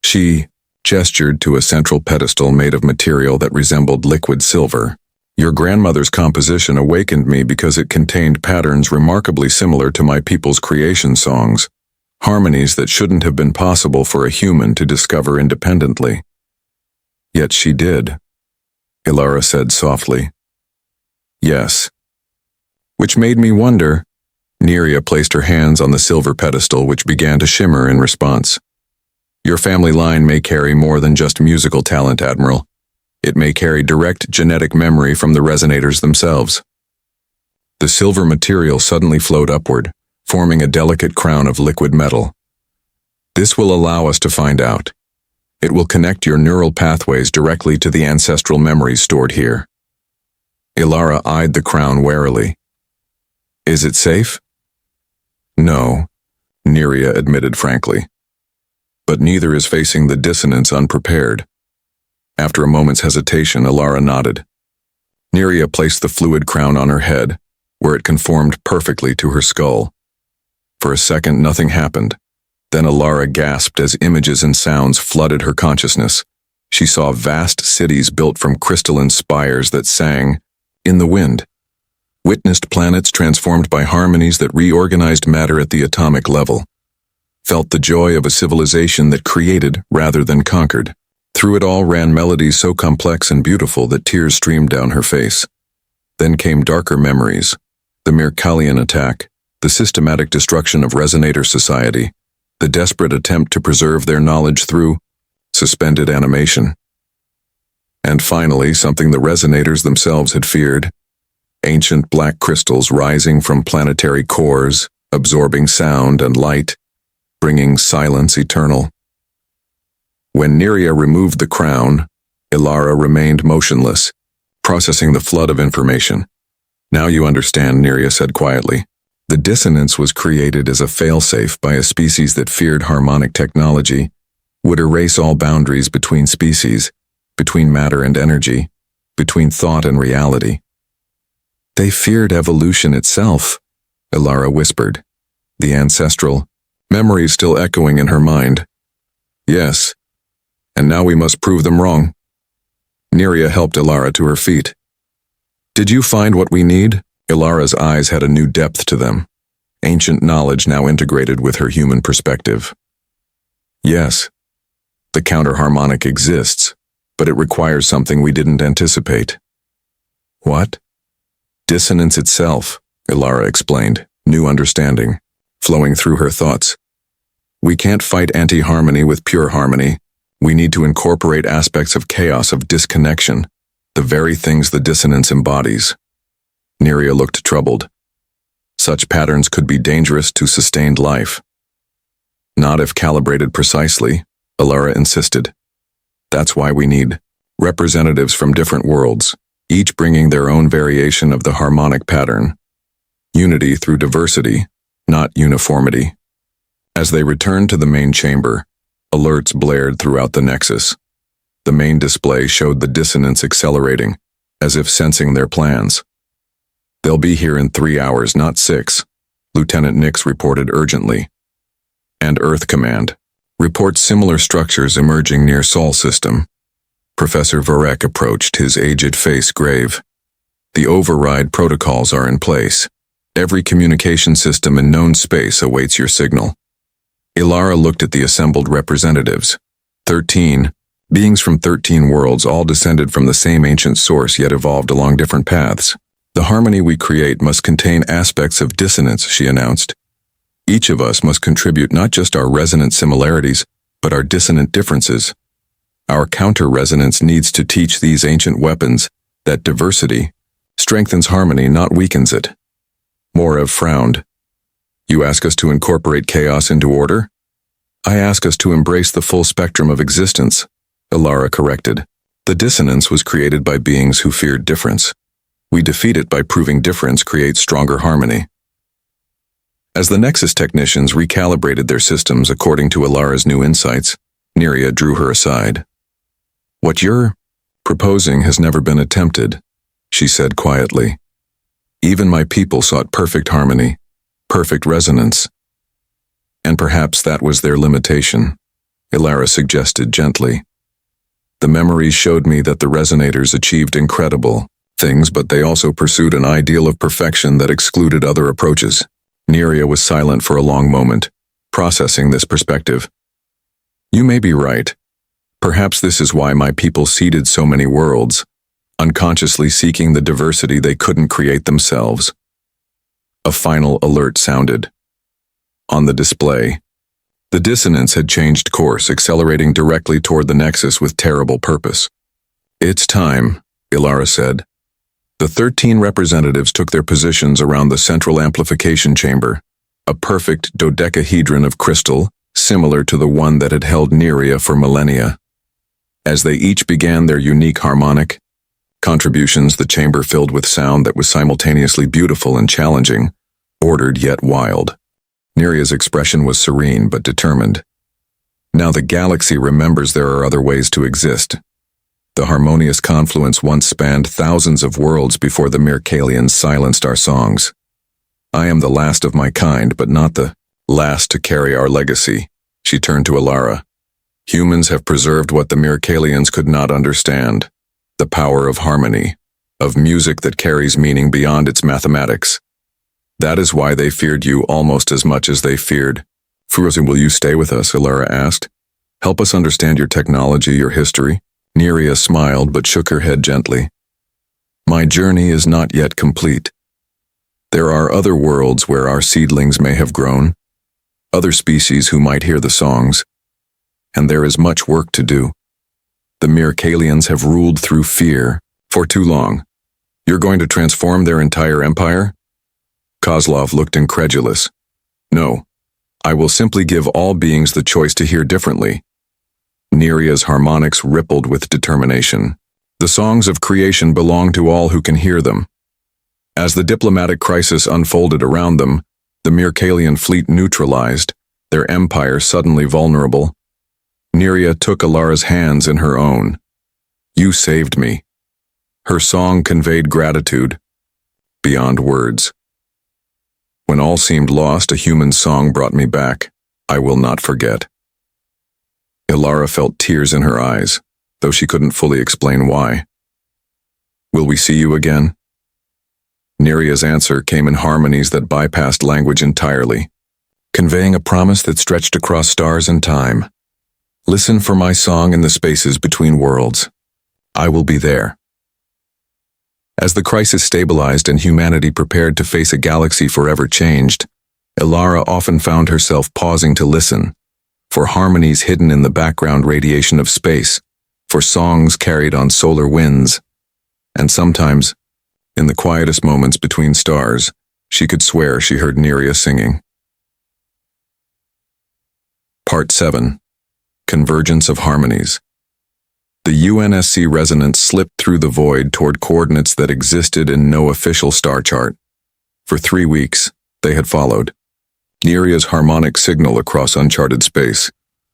She gestured to a central pedestal made of material that resembled liquid silver. "Your grandmother's composition awakened me because it contained patterns remarkably similar to my people's creation songs, harmonies that shouldn't have been possible for a human to discover independently." "Yet she did," Alara said softly. "Yes." "Which made me wonder." Neria placed her hands on the silver pedestal, which began to shimmer in response. "Your family line may carry more than just musical talent, Admiral. It may carry direct genetic memory from the resonators themselves." The silver material suddenly flowed upward, forming a delicate crown of liquid metal. "This will allow us to find out. It will connect your neural pathways directly to the ancestral memories stored here." Alara eyed the crown warily. "Is it safe?" "No," Neria admitted frankly. "But neither is facing the dissonance unprepared." After a moment's hesitation, Alara nodded. Neria placed the fluid crown on her head, where it conformed perfectly to her skull. For a second, nothing happened. Then Alara gasped as images and sounds flooded her consciousness. She saw vast cities built from crystalline spires that sang in the wind, witnessed planets transformed by harmonies that reorganized matter at the atomic level, felt the joy of a civilization that created rather than conquered. Through it all ran melodies so complex and beautiful that tears streamed down her face. Then came darker memories, the Mirkalian attack, the systematic destruction of Resonator Society, the desperate attempt to preserve their knowledge through suspended animation. And finally, something the Resonators themselves had feared, ancient black crystals rising from planetary cores, absorbing sound and light, bringing silence eternal. When Neria removed the crown, Alara remained motionless, processing the flood of information. "Now you understand," Neria said quietly. "The dissonance was created as a failsafe by a species that feared harmonic technology, would erase all boundaries between species, between matter and energy, between thought and reality." "They feared evolution itself," Alara whispered. The ancestral memories still echoing in her mind. "Yes. And now we must prove them wrong." Neria helped Alara to her feet. Did you find what we need? Ilara's eyes had a new depth to them, ancient knowledge now integrated with her human perspective. Yes, the counterharmonic exists, but it requires something we didn't anticipate. What? Dissonance itself, Ilara explained, new understanding, flowing through her thoughts. We can't fight anti-harmony with pure harmony. We need to incorporate aspects of chaos, of disconnection, the very things the dissonance embodies. Neria looked troubled. Such patterns could be dangerous to sustained life. Not if calibrated precisely, Ilara insisted. That's why we need representatives from different worlds, each bringing their own variation of the harmonic pattern. Unity through diversity, not uniformity. As they returned to the main chamber, alerts blared throughout the nexus. The main display showed the dissonance accelerating, as if sensing their plans. They'll be here in 3 hours, not 6, Lieutenant Nix reported urgently. And Earth Command reports similar structures emerging near Sol system. Professor Varek approached, his aged face grave. The override protocols are in place. Every communication system in known space awaits your signal. Ilara looked at the assembled representatives. 13 beings from 13 worlds, all descended from the same ancient source yet evolved along different paths. The harmony we create must contain aspects of dissonance, she announced. Each of us must contribute not just our resonant similarities, but our dissonant differences. Our counter-resonance needs to teach these ancient weapons that diversity strengthens harmony, not weakens it. Morev frowned. You ask us to incorporate chaos into order? I ask us to embrace the full spectrum of existence, Ilara corrected. The dissonance was created by beings who feared difference. We defeat it by proving difference creates stronger harmony. As the Nexus technicians recalibrated their systems according to Ilara's new insights, Neria drew her aside. What you're proposing has never been attempted, she said quietly. Even my people sought perfect harmony, perfect resonance. And perhaps that was their limitation, Ilara suggested gently. The memories showed me that the resonators achieved incredible things, but they also pursued an ideal of perfection that excluded other approaches. Neria was silent for a long moment, processing this perspective. You may be right. Perhaps this is why my people seeded so many worlds, unconsciously seeking the diversity they couldn't create themselves. A final alert sounded. On the display, the dissonance had changed course, accelerating directly toward the Nexus with terrible purpose. It's time, Ilara said. The 13 representatives took their positions around the central amplification chamber, a perfect dodecahedron of crystal, similar to the one that had held Neria for millennia. As they each began their unique harmonic contributions, the chamber filled with sound that was simultaneously beautiful and challenging, ordered yet wild. Neria's expression was serene but determined. Now the galaxy remembers there are other ways to exist. The harmonious confluence once spanned thousands of worlds before the Mirkalians silenced our songs. I am the last of my kind, but not the last to carry our legacy. She turned to Ilara. Humans have preserved what the Mirkalians could not understand, the power of harmony, of music that carries meaning beyond its mathematics. That is why they feared you almost as much as they feared. Frozen, will you stay with us? Ilara asked. Help us understand your technology, your history. Neria smiled but shook her head gently. My journey is not yet complete. There are other worlds where our seedlings may have grown, other species who might hear the songs, and there is much work to do. The Mirkalians have ruled through fear for too long. You're going to transform their entire empire? Kozlov looked incredulous. No, I will simply give all beings the choice to hear differently. Neria's harmonics rippled with determination. The songs of creation belong to all who can hear them. As the diplomatic crisis unfolded around them, the Mirkalian fleet neutralized, their empire suddenly vulnerable. Neria took Ilara's hands in her own. You saved me. Her song conveyed gratitude, beyond words. When all seemed lost, a human song brought me back. I will not forget. Ilara felt tears in her eyes, though she couldn't fully explain why. Will we see you again? Neria's answer came in harmonies that bypassed language entirely, conveying a promise that stretched across stars and time. Listen for my song in the spaces between worlds. I will be there. As the crisis stabilized and humanity prepared to face a galaxy forever changed, Ilara often found herself pausing to listen, for harmonies hidden in the background radiation of space, for songs carried on solar winds, and sometimes, in the quietest moments between stars, she could swear she heard Neria singing. Part 7. Convergence of Harmonies. The UNSC resonance slipped through the void toward coordinates that existed in no official star chart. For 3 weeks, they had followed Neria's harmonic signal across uncharted space,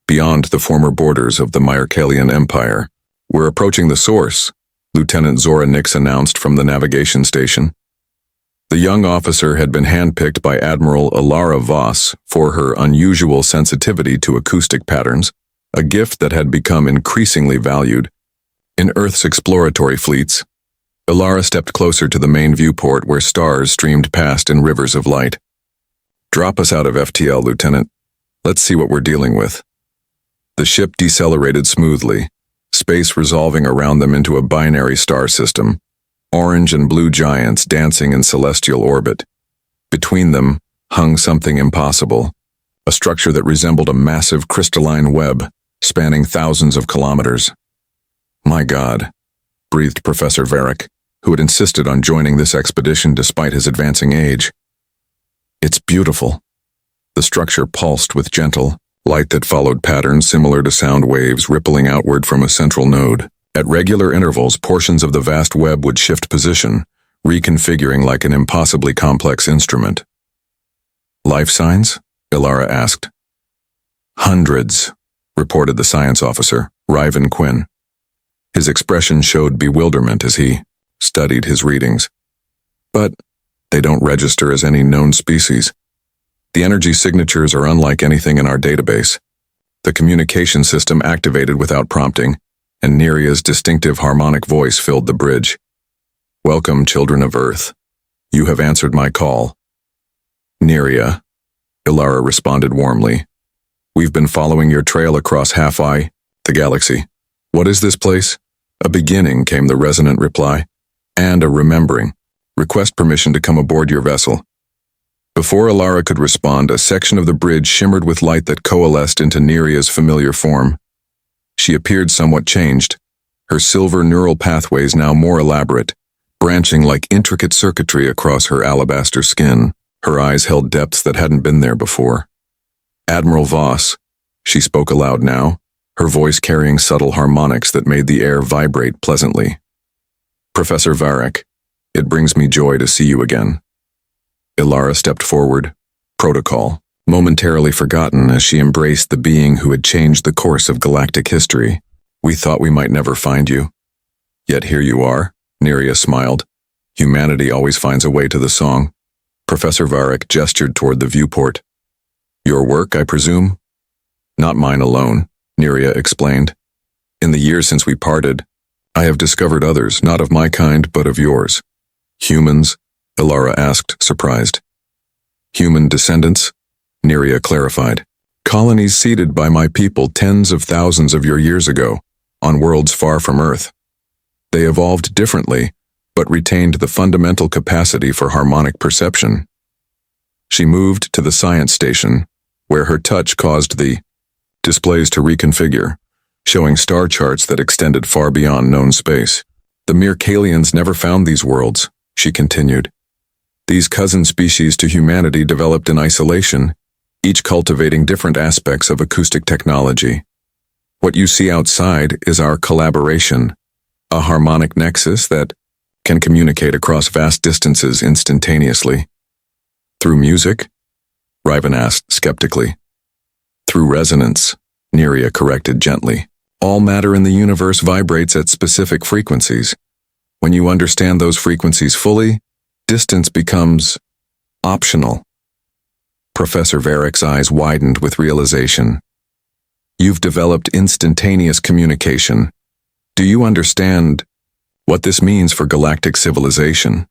beyond the former borders of the Myrkalian Empire. We're approaching the source, Lieutenant Zora Nix announced from the navigation station. The young officer had been handpicked by Admiral Ilara Voss for her unusual sensitivity to acoustic patterns, a gift that had become increasingly valued. In Earth's exploratory fleets, Ilara stepped closer to the main viewport where stars streamed past in rivers of light. Drop us out of FTL, Lieutenant. Let's see what we're dealing with. The ship decelerated smoothly, space resolving around them into a binary star system, orange and blue giants dancing in celestial orbit. Between them hung something impossible, a structure that resembled a massive crystalline web spanning thousands of kilometers. My God, breathed Professor Varric, who had insisted on joining this expedition despite his advancing age. It's beautiful. The structure pulsed with gentle light that followed patterns similar to sound waves rippling outward from a central node. At regular intervals, portions of the vast web would shift position, reconfiguring like an impossibly complex instrument. Life signs? Ilara asked. Hundreds, reported the science officer, Ryvan Quinn. His expression showed bewilderment as he studied his readings. But they don't register as any known species. The energy signatures are unlike anything in our database. The communication system activated without prompting, and Neria's distinctive harmonic voice filled the bridge. Welcome, children of Earth. You have answered my call. Neria, Ilara responded warmly. We've been following your trail across Half-I, the galaxy. What is this place? A beginning, came the resonant reply. And a remembering. Request permission to come aboard your vessel. Before Ilara could respond, a section of the bridge shimmered with light that coalesced into Neria's familiar form. She appeared somewhat changed, her silver neural pathways now more elaborate, branching like intricate circuitry across her alabaster skin. Her eyes held depths that hadn't been there before. Admiral Voss, she spoke aloud now, her voice carrying subtle harmonics that made the air vibrate pleasantly. Professor Varric, it brings me joy to see you again. Ilara stepped forward, protocol, momentarily forgotten as she embraced the being who had changed the course of galactic history. We thought we might never find you. Yet here you are, Neria smiled. Humanity always finds a way to the song. Professor Varric gestured toward the viewport. Your work, I presume? Not mine alone, Neria explained. In the years since we parted, I have discovered others, not of my kind, but of yours. Humans? Ilara asked, surprised. Human descendants? Neria clarified. Colonies seeded by my people tens of thousands of your years ago, on worlds far from Earth. They evolved differently, but retained the fundamental capacity for harmonic perception. She moved to the science station, where her touch caused the displays to reconfigure, showing star charts that extended far beyond known space. The Myrkalians never found these worlds, she continued. These cousin species to humanity developed in isolation, each cultivating different aspects of acoustic technology. What you see outside is our collaboration, a harmonic nexus that can communicate across vast distances instantaneously. Through music? Ryvan asked skeptically. Through resonance, Neria corrected gently. All matter in the universe vibrates at specific frequencies. When you understand those frequencies fully, distance becomes optional. Professor Varric's eyes widened with realization. You've developed instantaneous communication. Do you understand what this means for galactic civilization?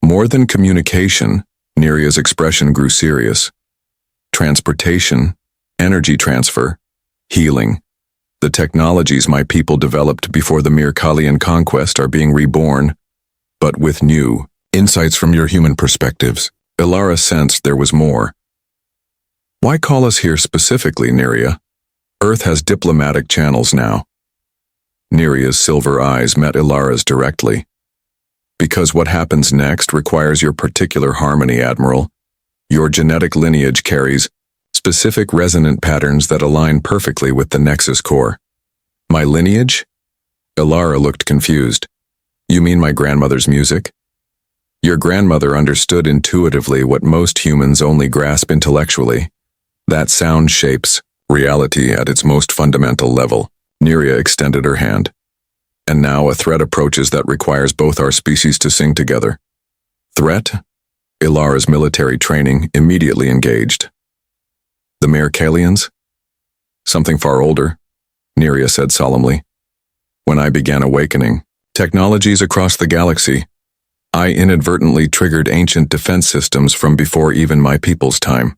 More than communication, Neria's expression grew serious. Transportation, energy transfer, healing. The technologies my people developed before the mere Kalian conquest are being reborn, but with new insights from your human perspectives. Ilara sensed there was more. Why call us here specifically, Neria? Earth has diplomatic channels now. Neria's silver eyes met Ilara's directly. Because what happens next requires your particular harmony, Admiral. Your genetic lineage carries specific resonant patterns that align perfectly with the Nexus core. My lineage? Ilara looked confused. You mean my grandmother's music? Your grandmother understood intuitively what most humans only grasp intellectually. That sound shapes reality at its most fundamental level. Neria extended her hand. And now a threat approaches that requires both our species to sing together. Threat? Ilara's military training immediately engaged. The Kalians? Something far older, Neria said solemnly. When I began awakening technologies across the galaxy, I inadvertently triggered ancient defense systems from before even my people's time.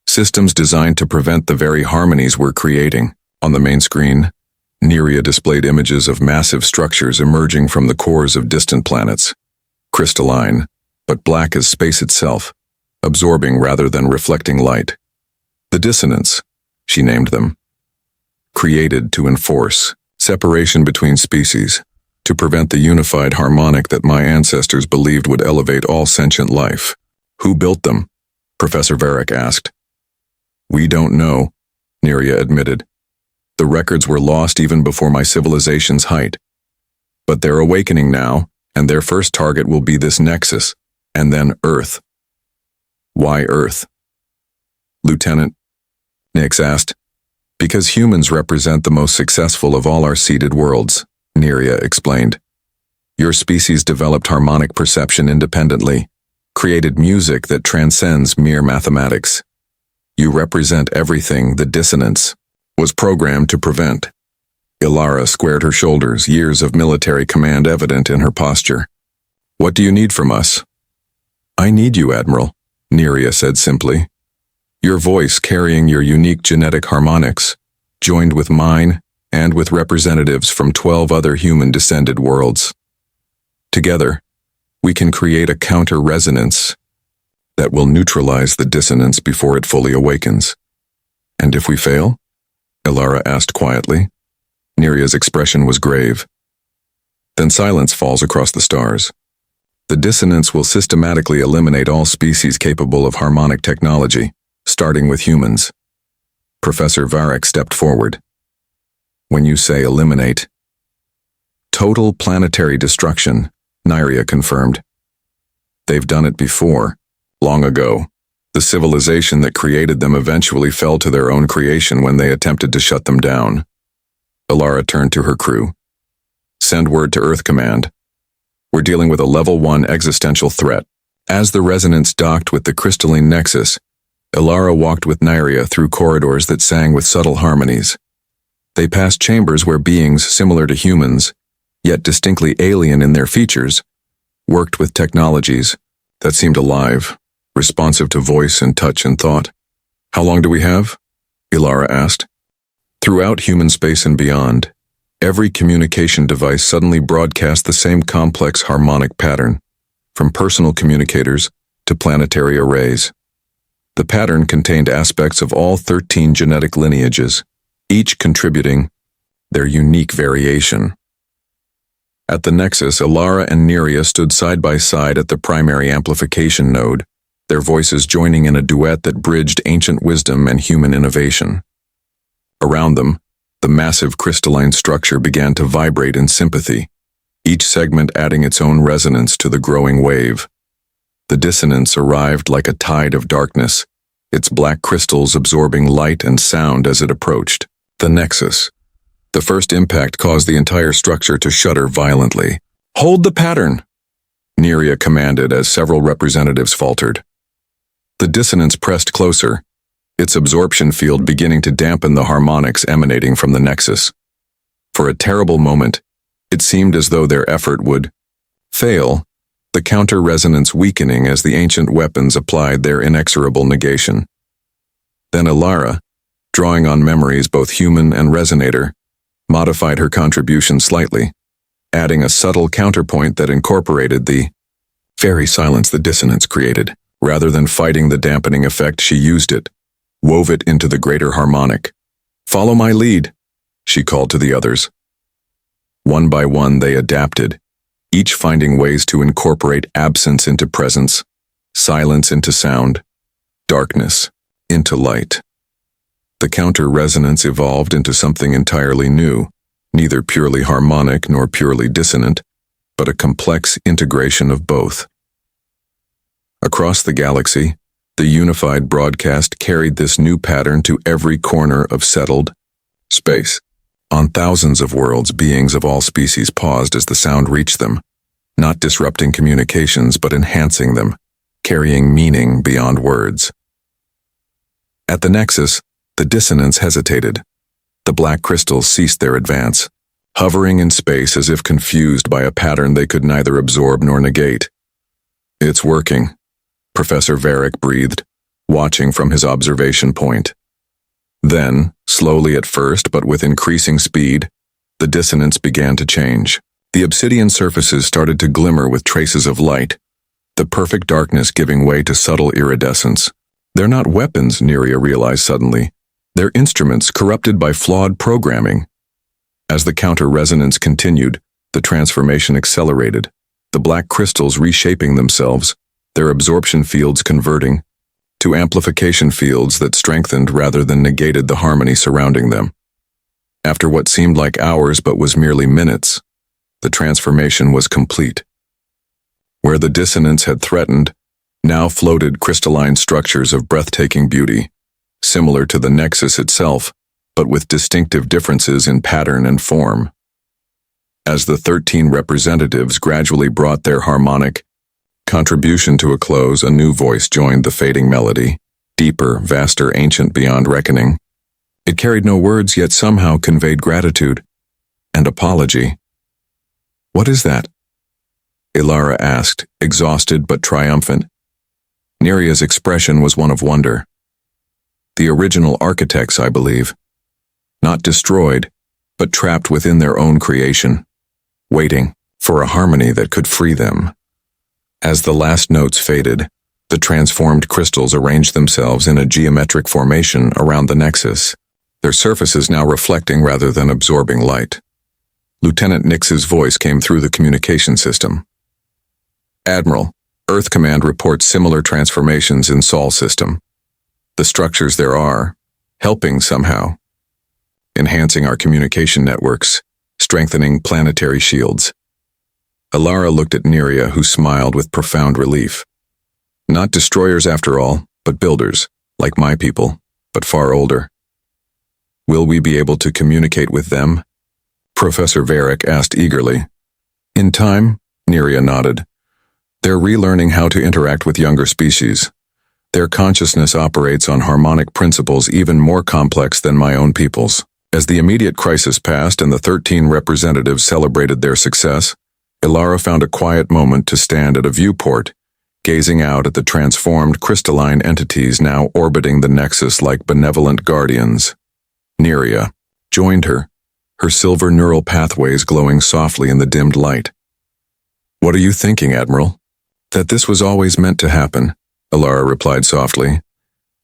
Systems designed to prevent the very harmonies we're creating. On the main screen, Neria displayed images of massive structures emerging from the cores of distant planets. Crystalline, but black as space itself, absorbing rather than reflecting light. The dissonance, she named them. Created to enforce separation between species, to prevent the unified harmonic that my ancestors believed would elevate all sentient life. Who built them? Professor Varric asked. We don't know, Neria admitted. The records were lost even before my civilization's height. But they're awakening now, and their first target will be this Nexus, and then Earth. Why Earth? Lieutenant, Nix asked. Because humans represent the most successful of all our seeded worlds, Neria explained. Your species developed harmonic perception independently, created music that transcends mere mathematics. You represent everything the dissonance was programmed to prevent. Ilara squared her shoulders, years of military command evident in her posture. What do you need from us? I need you, Admiral, Neria said simply. Your voice carrying your unique genetic harmonics, joined with mine and with representatives from 12 other human-descended worlds. Together, we can create a counter-resonance that will neutralize the dissonance before it fully awakens. And if we fail? Ilara asked quietly. Neria's expression was grave. Then silence falls across the stars. The dissonance will systematically eliminate all species capable of harmonic technology, starting with humans. Professor Varric stepped forward. When you say eliminate, total planetary destruction, Neria confirmed. They've done it before, long ago. The civilization that created them eventually fell to their own creation when they attempted to shut them down. Ilara turned to her crew. Send word to Earth Command. We're dealing with a level 1 existential threat. As the resonance docked with the crystalline nexus, Ilara walked with Neria through corridors that sang with subtle harmonies. They passed chambers where beings similar to humans, yet distinctly alien in their features, worked with technologies that seemed alive, responsive to voice and touch and thought. How long do we have? Ilara asked. Throughout human space and beyond, every communication device suddenly broadcast the same complex harmonic pattern, from personal communicators to planetary arrays. The pattern contained aspects of all 13 genetic lineages, each contributing their unique variation. At the Nexus, Ilara and Neria stood side by side at the primary amplification node, their voices joining in a duet that bridged ancient wisdom and human innovation. Around them, the massive crystalline structure began to vibrate in sympathy, each segment adding its own resonance to the growing wave. The dissonance arrived like a tide of darkness, its black crystals absorbing light and sound as it approached. The Nexus. The first impact caused the entire structure to shudder violently. Hold the pattern, Neria commanded as several representatives faltered. The dissonance pressed closer, its absorption field beginning to dampen the harmonics emanating from the Nexus. For a terrible moment, it seemed as though their effort would fail, the counter-resonance weakening as the ancient weapons applied their inexorable negation. Then Alara, drawing on memories both human and resonator, modified her contribution slightly, adding a subtle counterpoint that incorporated the fairy silence the dissonance created. Rather than fighting the dampening effect, she used it, wove it into the greater harmonic. "Follow my lead," she called to the others. One by one they adapted, each finding ways to incorporate absence into presence, silence into sound, darkness into light. The counter-resonance evolved into something entirely new, neither purely harmonic nor purely dissonant, but a complex integration of both. Across the galaxy, the unified broadcast carried this new pattern to every corner of settled space. On thousands of worlds, beings of all species paused as the sound reached them, not disrupting communications but enhancing them, carrying meaning beyond words. At the nexus, the dissonance hesitated. The black crystals ceased their advance, hovering in space as if confused by a pattern they could neither absorb nor negate. "It's working," Professor Varric breathed, watching from his observation point. Then, slowly at first but with increasing speed, the dissonance began to change. The obsidian surfaces started to glimmer with traces of light, the perfect darkness giving way to subtle iridescence. "They're not weapons," Neria realized suddenly. "They're instruments corrupted by flawed programming." As the counter-resonance continued, the transformation accelerated, the black crystals reshaping themselves, their absorption fields converting to amplification fields that strengthened rather than negated the harmony surrounding them. After what seemed like hours but was merely minutes, the transformation was complete. Where the dissonance had threatened, now floated crystalline structures of breathtaking beauty, similar to the nexus itself, but with distinctive differences in pattern and form. As the 13 representatives gradually brought their harmonic contribution to a close, a new voice joined the fading melody, deeper, vaster, ancient beyond reckoning. It carried no words, yet somehow conveyed gratitude and apology. "What is that?" Alara asked, exhausted but triumphant. Neria's expression was one of wonder. "The original architects, I believe. Not destroyed, but trapped within their own creation, waiting for a harmony that could free them." As the last notes faded, the transformed crystals arranged themselves in a geometric formation around the nexus, their surfaces now reflecting rather than absorbing light. Lieutenant Nix's voice came through the communication system. "Admiral, Earth Command reports similar transformations in Sol system. The structures there are, helping somehow, enhancing our communication networks, strengthening planetary shields." Alara looked at Neria, who smiled with profound relief. "Not destroyers after all, but builders, like my people, but far older." "Will we be able to communicate with them?" Professor Varric asked eagerly. "In time," Neria nodded. "They're relearning how to interact with younger species. Their consciousness operates on harmonic principles even more complex than my own people's." As the immediate crisis passed and the 13 representatives celebrated their success, Alara found a quiet moment to stand at a viewport, gazing out at the transformed crystalline entities now orbiting the nexus like benevolent guardians. Neria joined her, her silver neural pathways glowing softly in the dimmed light. "What are you thinking, Admiral?" "That this was always meant to happen," Alara replied softly.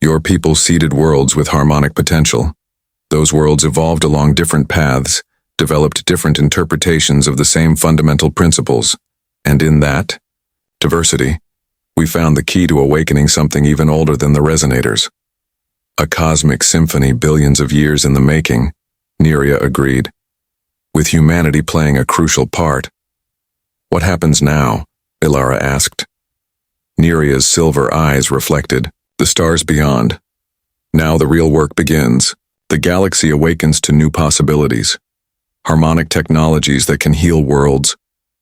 "Your people seeded worlds with harmonic potential. Those worlds evolved along different paths, developed different interpretations of the same fundamental principles, and in that diversity, we found the key to awakening something even older than the resonators. A cosmic symphony billions of years in the making," Neria agreed, "with humanity playing a crucial part." "What happens now?" Alara asked. Neria's silver eyes reflected the stars beyond. "Now the real work begins. The galaxy awakens to new possibilities. Harmonic technologies that can heal worlds,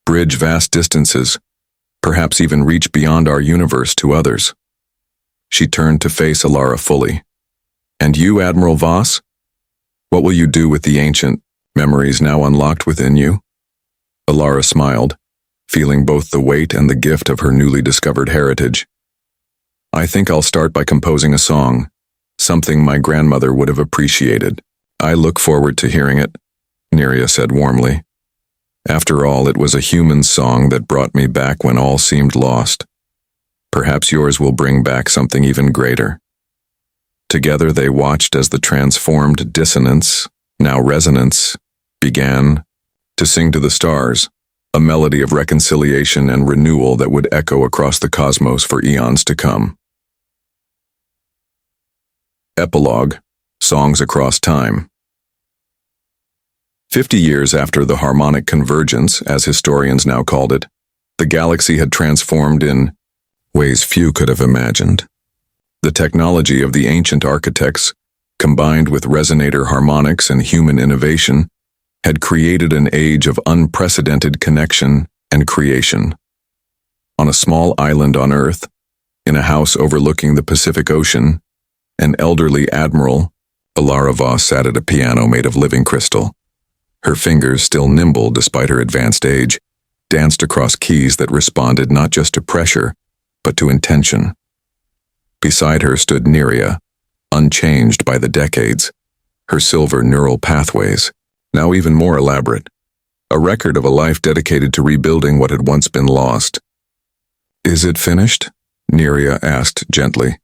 bridge vast distances, perhaps even reach beyond our universe to others." She turned to face Alara fully. "And you, Admiral Voss? What will you do with the ancient memories now unlocked within you?" Alara smiled, feeling both the weight and the gift of her newly discovered heritage. I think I'll start by composing a song, something my grandmother would have appreciated. I look forward to hearing it, Neria said warmly. After all, it was a human song that brought me back when all seemed lost. Perhaps yours will bring back something even greater. Together they watched as the transformed dissonance, now resonance, began to sing to the stars, a melody of reconciliation and renewal that would echo across the cosmos for eons to come. Epilogue: Songs Across Time. 50 years after the harmonic convergence, as historians now called it, the galaxy had transformed in ways few could have imagined. The technology of the ancient architects, combined with resonator harmonics and human innovation, had created an age of unprecedented connection and creation. On a small island on Earth, in a house overlooking the Pacific Ocean, an elderly admiral, Alara Voss, sat at a piano made of living crystal. Her fingers, still nimble despite her advanced age, danced across keys that responded not just to pressure, but to intention. Beside her stood Neria, unchanged by the decades, her silver neural pathways, now even more elaborate, a record of a life dedicated to rebuilding what had once been lost. "Is it finished?" Neria asked gently.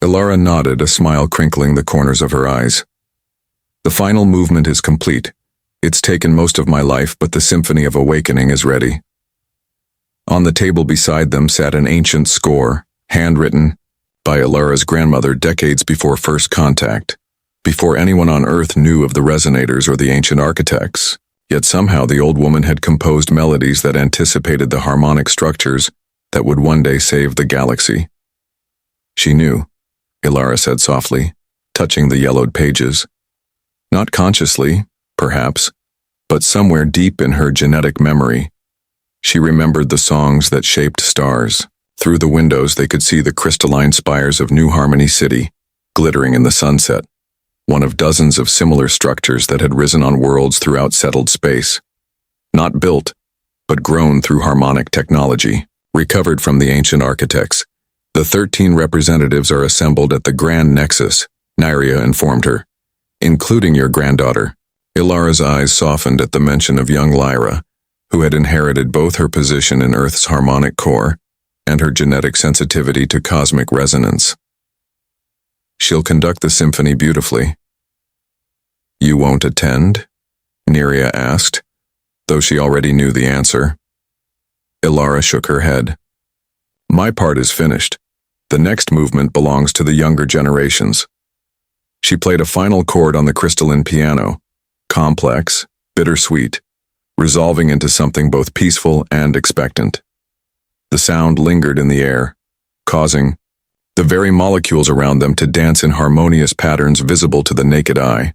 Alara nodded, a smile crinkling the corners of her eyes. "The final movement is complete. It's taken most of my life, but the Symphony of Awakening is ready." On the table beside them sat an ancient score, handwritten by Alara's grandmother decades before first contact, before anyone on Earth knew of the resonators or the ancient architects. Yet somehow the old woman had composed melodies that anticipated the harmonic structures that would one day save the galaxy. She knew, Alara said softly, touching the yellowed pages. Not consciously, perhaps, but somewhere deep in her genetic memory, she remembered the songs that shaped stars. Through the windows they could see the crystalline spires of New Harmony City, glittering in the sunset, one of dozens of similar structures that had risen on worlds throughout settled space. Not built, but grown through harmonic technology, recovered from the ancient architects. "The 13 representatives are assembled at the Grand Nexus," Neria informed her, "including your granddaughter." Ilara's eyes softened at the mention of young Lyra, who had inherited both her position in Earth's harmonic core and her genetic sensitivity to cosmic resonance. "She'll conduct the symphony beautifully." "You won't attend?" Neria asked, though she already knew the answer. Alara shook her head. "My part is finished. The next movement belongs to the younger generations." She played a final chord on the crystalline piano, complex, bittersweet, resolving into something both peaceful and expectant. The sound lingered in the air, causing the very molecules around them to dance in harmonious patterns visible to the naked eye.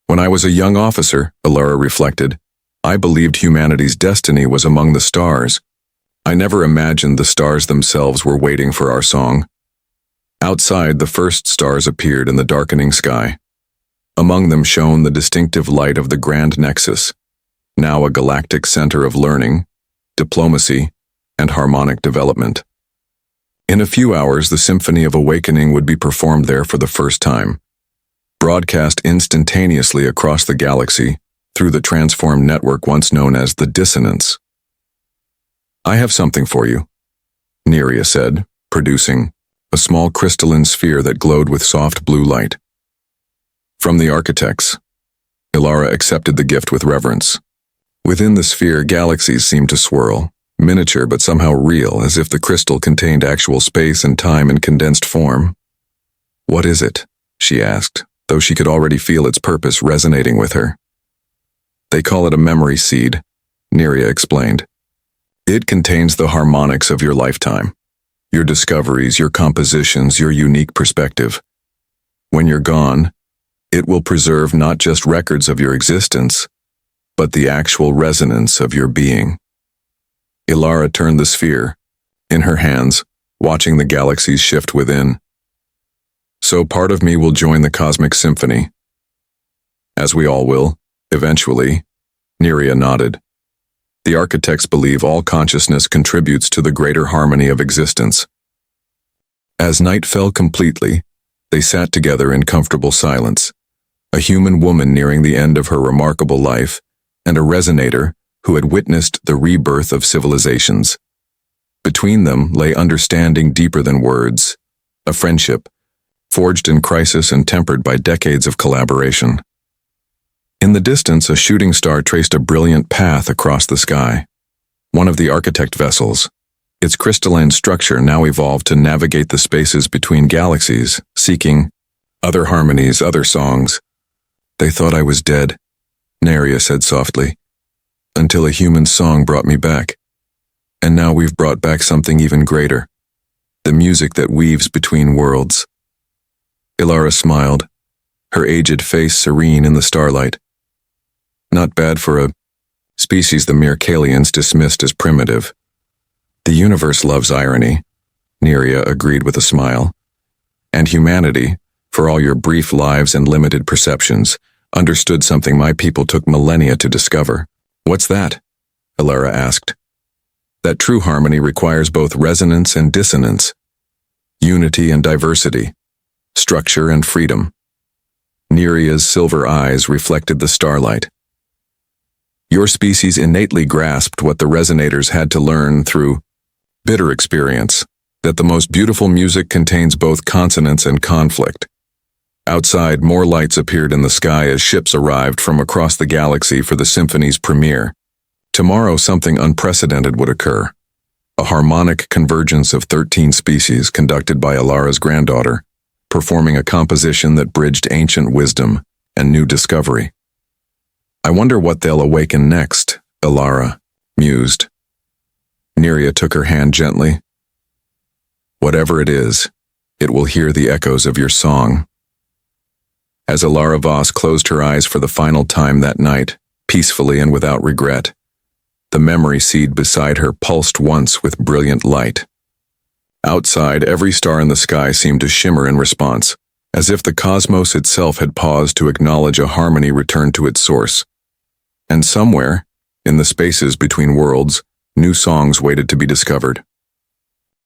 "When I was a young officer," Alara reflected, "I believed humanity's destiny was among the stars. I never imagined the stars themselves were waiting for our song." Outside, the first stars appeared in the darkening sky. Among them shone the distinctive light of the Grand Nexus, now a galactic center of learning, diplomacy, and harmonic development. In a few hours, the Symphony of Awakening would be performed there for the first time, broadcast instantaneously across the galaxy through the transformed network once known as the Dissonance. "I have something for you," Neria said, producing a small crystalline sphere that glowed with soft blue light. "From the architects." Alara accepted the gift with reverence. Within the sphere, galaxies seemed to swirl, miniature but somehow real, as if the crystal contained actual space and time in condensed form. "What is it?" she asked, though she could already feel its purpose resonating with her. "They call it a memory seed," Neria explained. "It contains the harmonics of your lifetime, your discoveries, your compositions, your unique perspective. When you're gone, it will preserve not just records of your existence, but the actual resonance of your being." Alara turned the sphere, in her hands, watching the galaxies shift within. "So part of me will join the cosmic symphony." "As we all will, eventually," Neria nodded. The architects believe all consciousness contributes to the greater harmony of existence. As night fell completely, they sat together in comfortable silence, a human woman nearing the end of her remarkable life, and a resonator who had witnessed the rebirth of civilizations. Between them lay understanding deeper than words, a friendship, forged in crisis and tempered by decades of collaboration. In the distance, a shooting star traced a brilliant path across the sky. One of the architect vessels, its crystalline structure now evolved to navigate the spaces between galaxies, seeking other harmonies, other songs. They thought I was dead, Neria said softly, until a human song brought me back. And now we've brought back something even greater, the music that weaves between worlds. Ilara smiled, her aged face serene in the starlight. Not bad for a species the Mirkalians dismissed as primitive. The universe loves irony, Neria agreed with a smile. And humanity, for all your brief lives and limited perceptions, understood something my people took millennia to discover. What's that? Ilara asked. That true harmony requires both resonance and dissonance, unity and diversity, structure and freedom. Neria's silver eyes reflected the starlight. Your species innately grasped what the resonators had to learn through bitter experience, that the most beautiful music contains both consonance and conflict. Outside, more lights appeared in the sky as ships arrived from across the galaxy for the symphony's premiere. Tomorrow something unprecedented would occur. A harmonic convergence of 13 species conducted by Ilara's granddaughter, performing a composition that bridged ancient wisdom and new discovery. I wonder what they'll awaken next, Ilara mused. Neria took her hand gently. Whatever it is, it will hear the echoes of your song. As Ilara Voss closed her eyes for the final time that night, peacefully and without regret, the memory seed beside her pulsed once with brilliant light. Outside, every star in the sky seemed to shimmer in response, as if the cosmos itself had paused to acknowledge a harmony returned to its source. And somewhere, in the spaces between worlds, new songs waited to be discovered.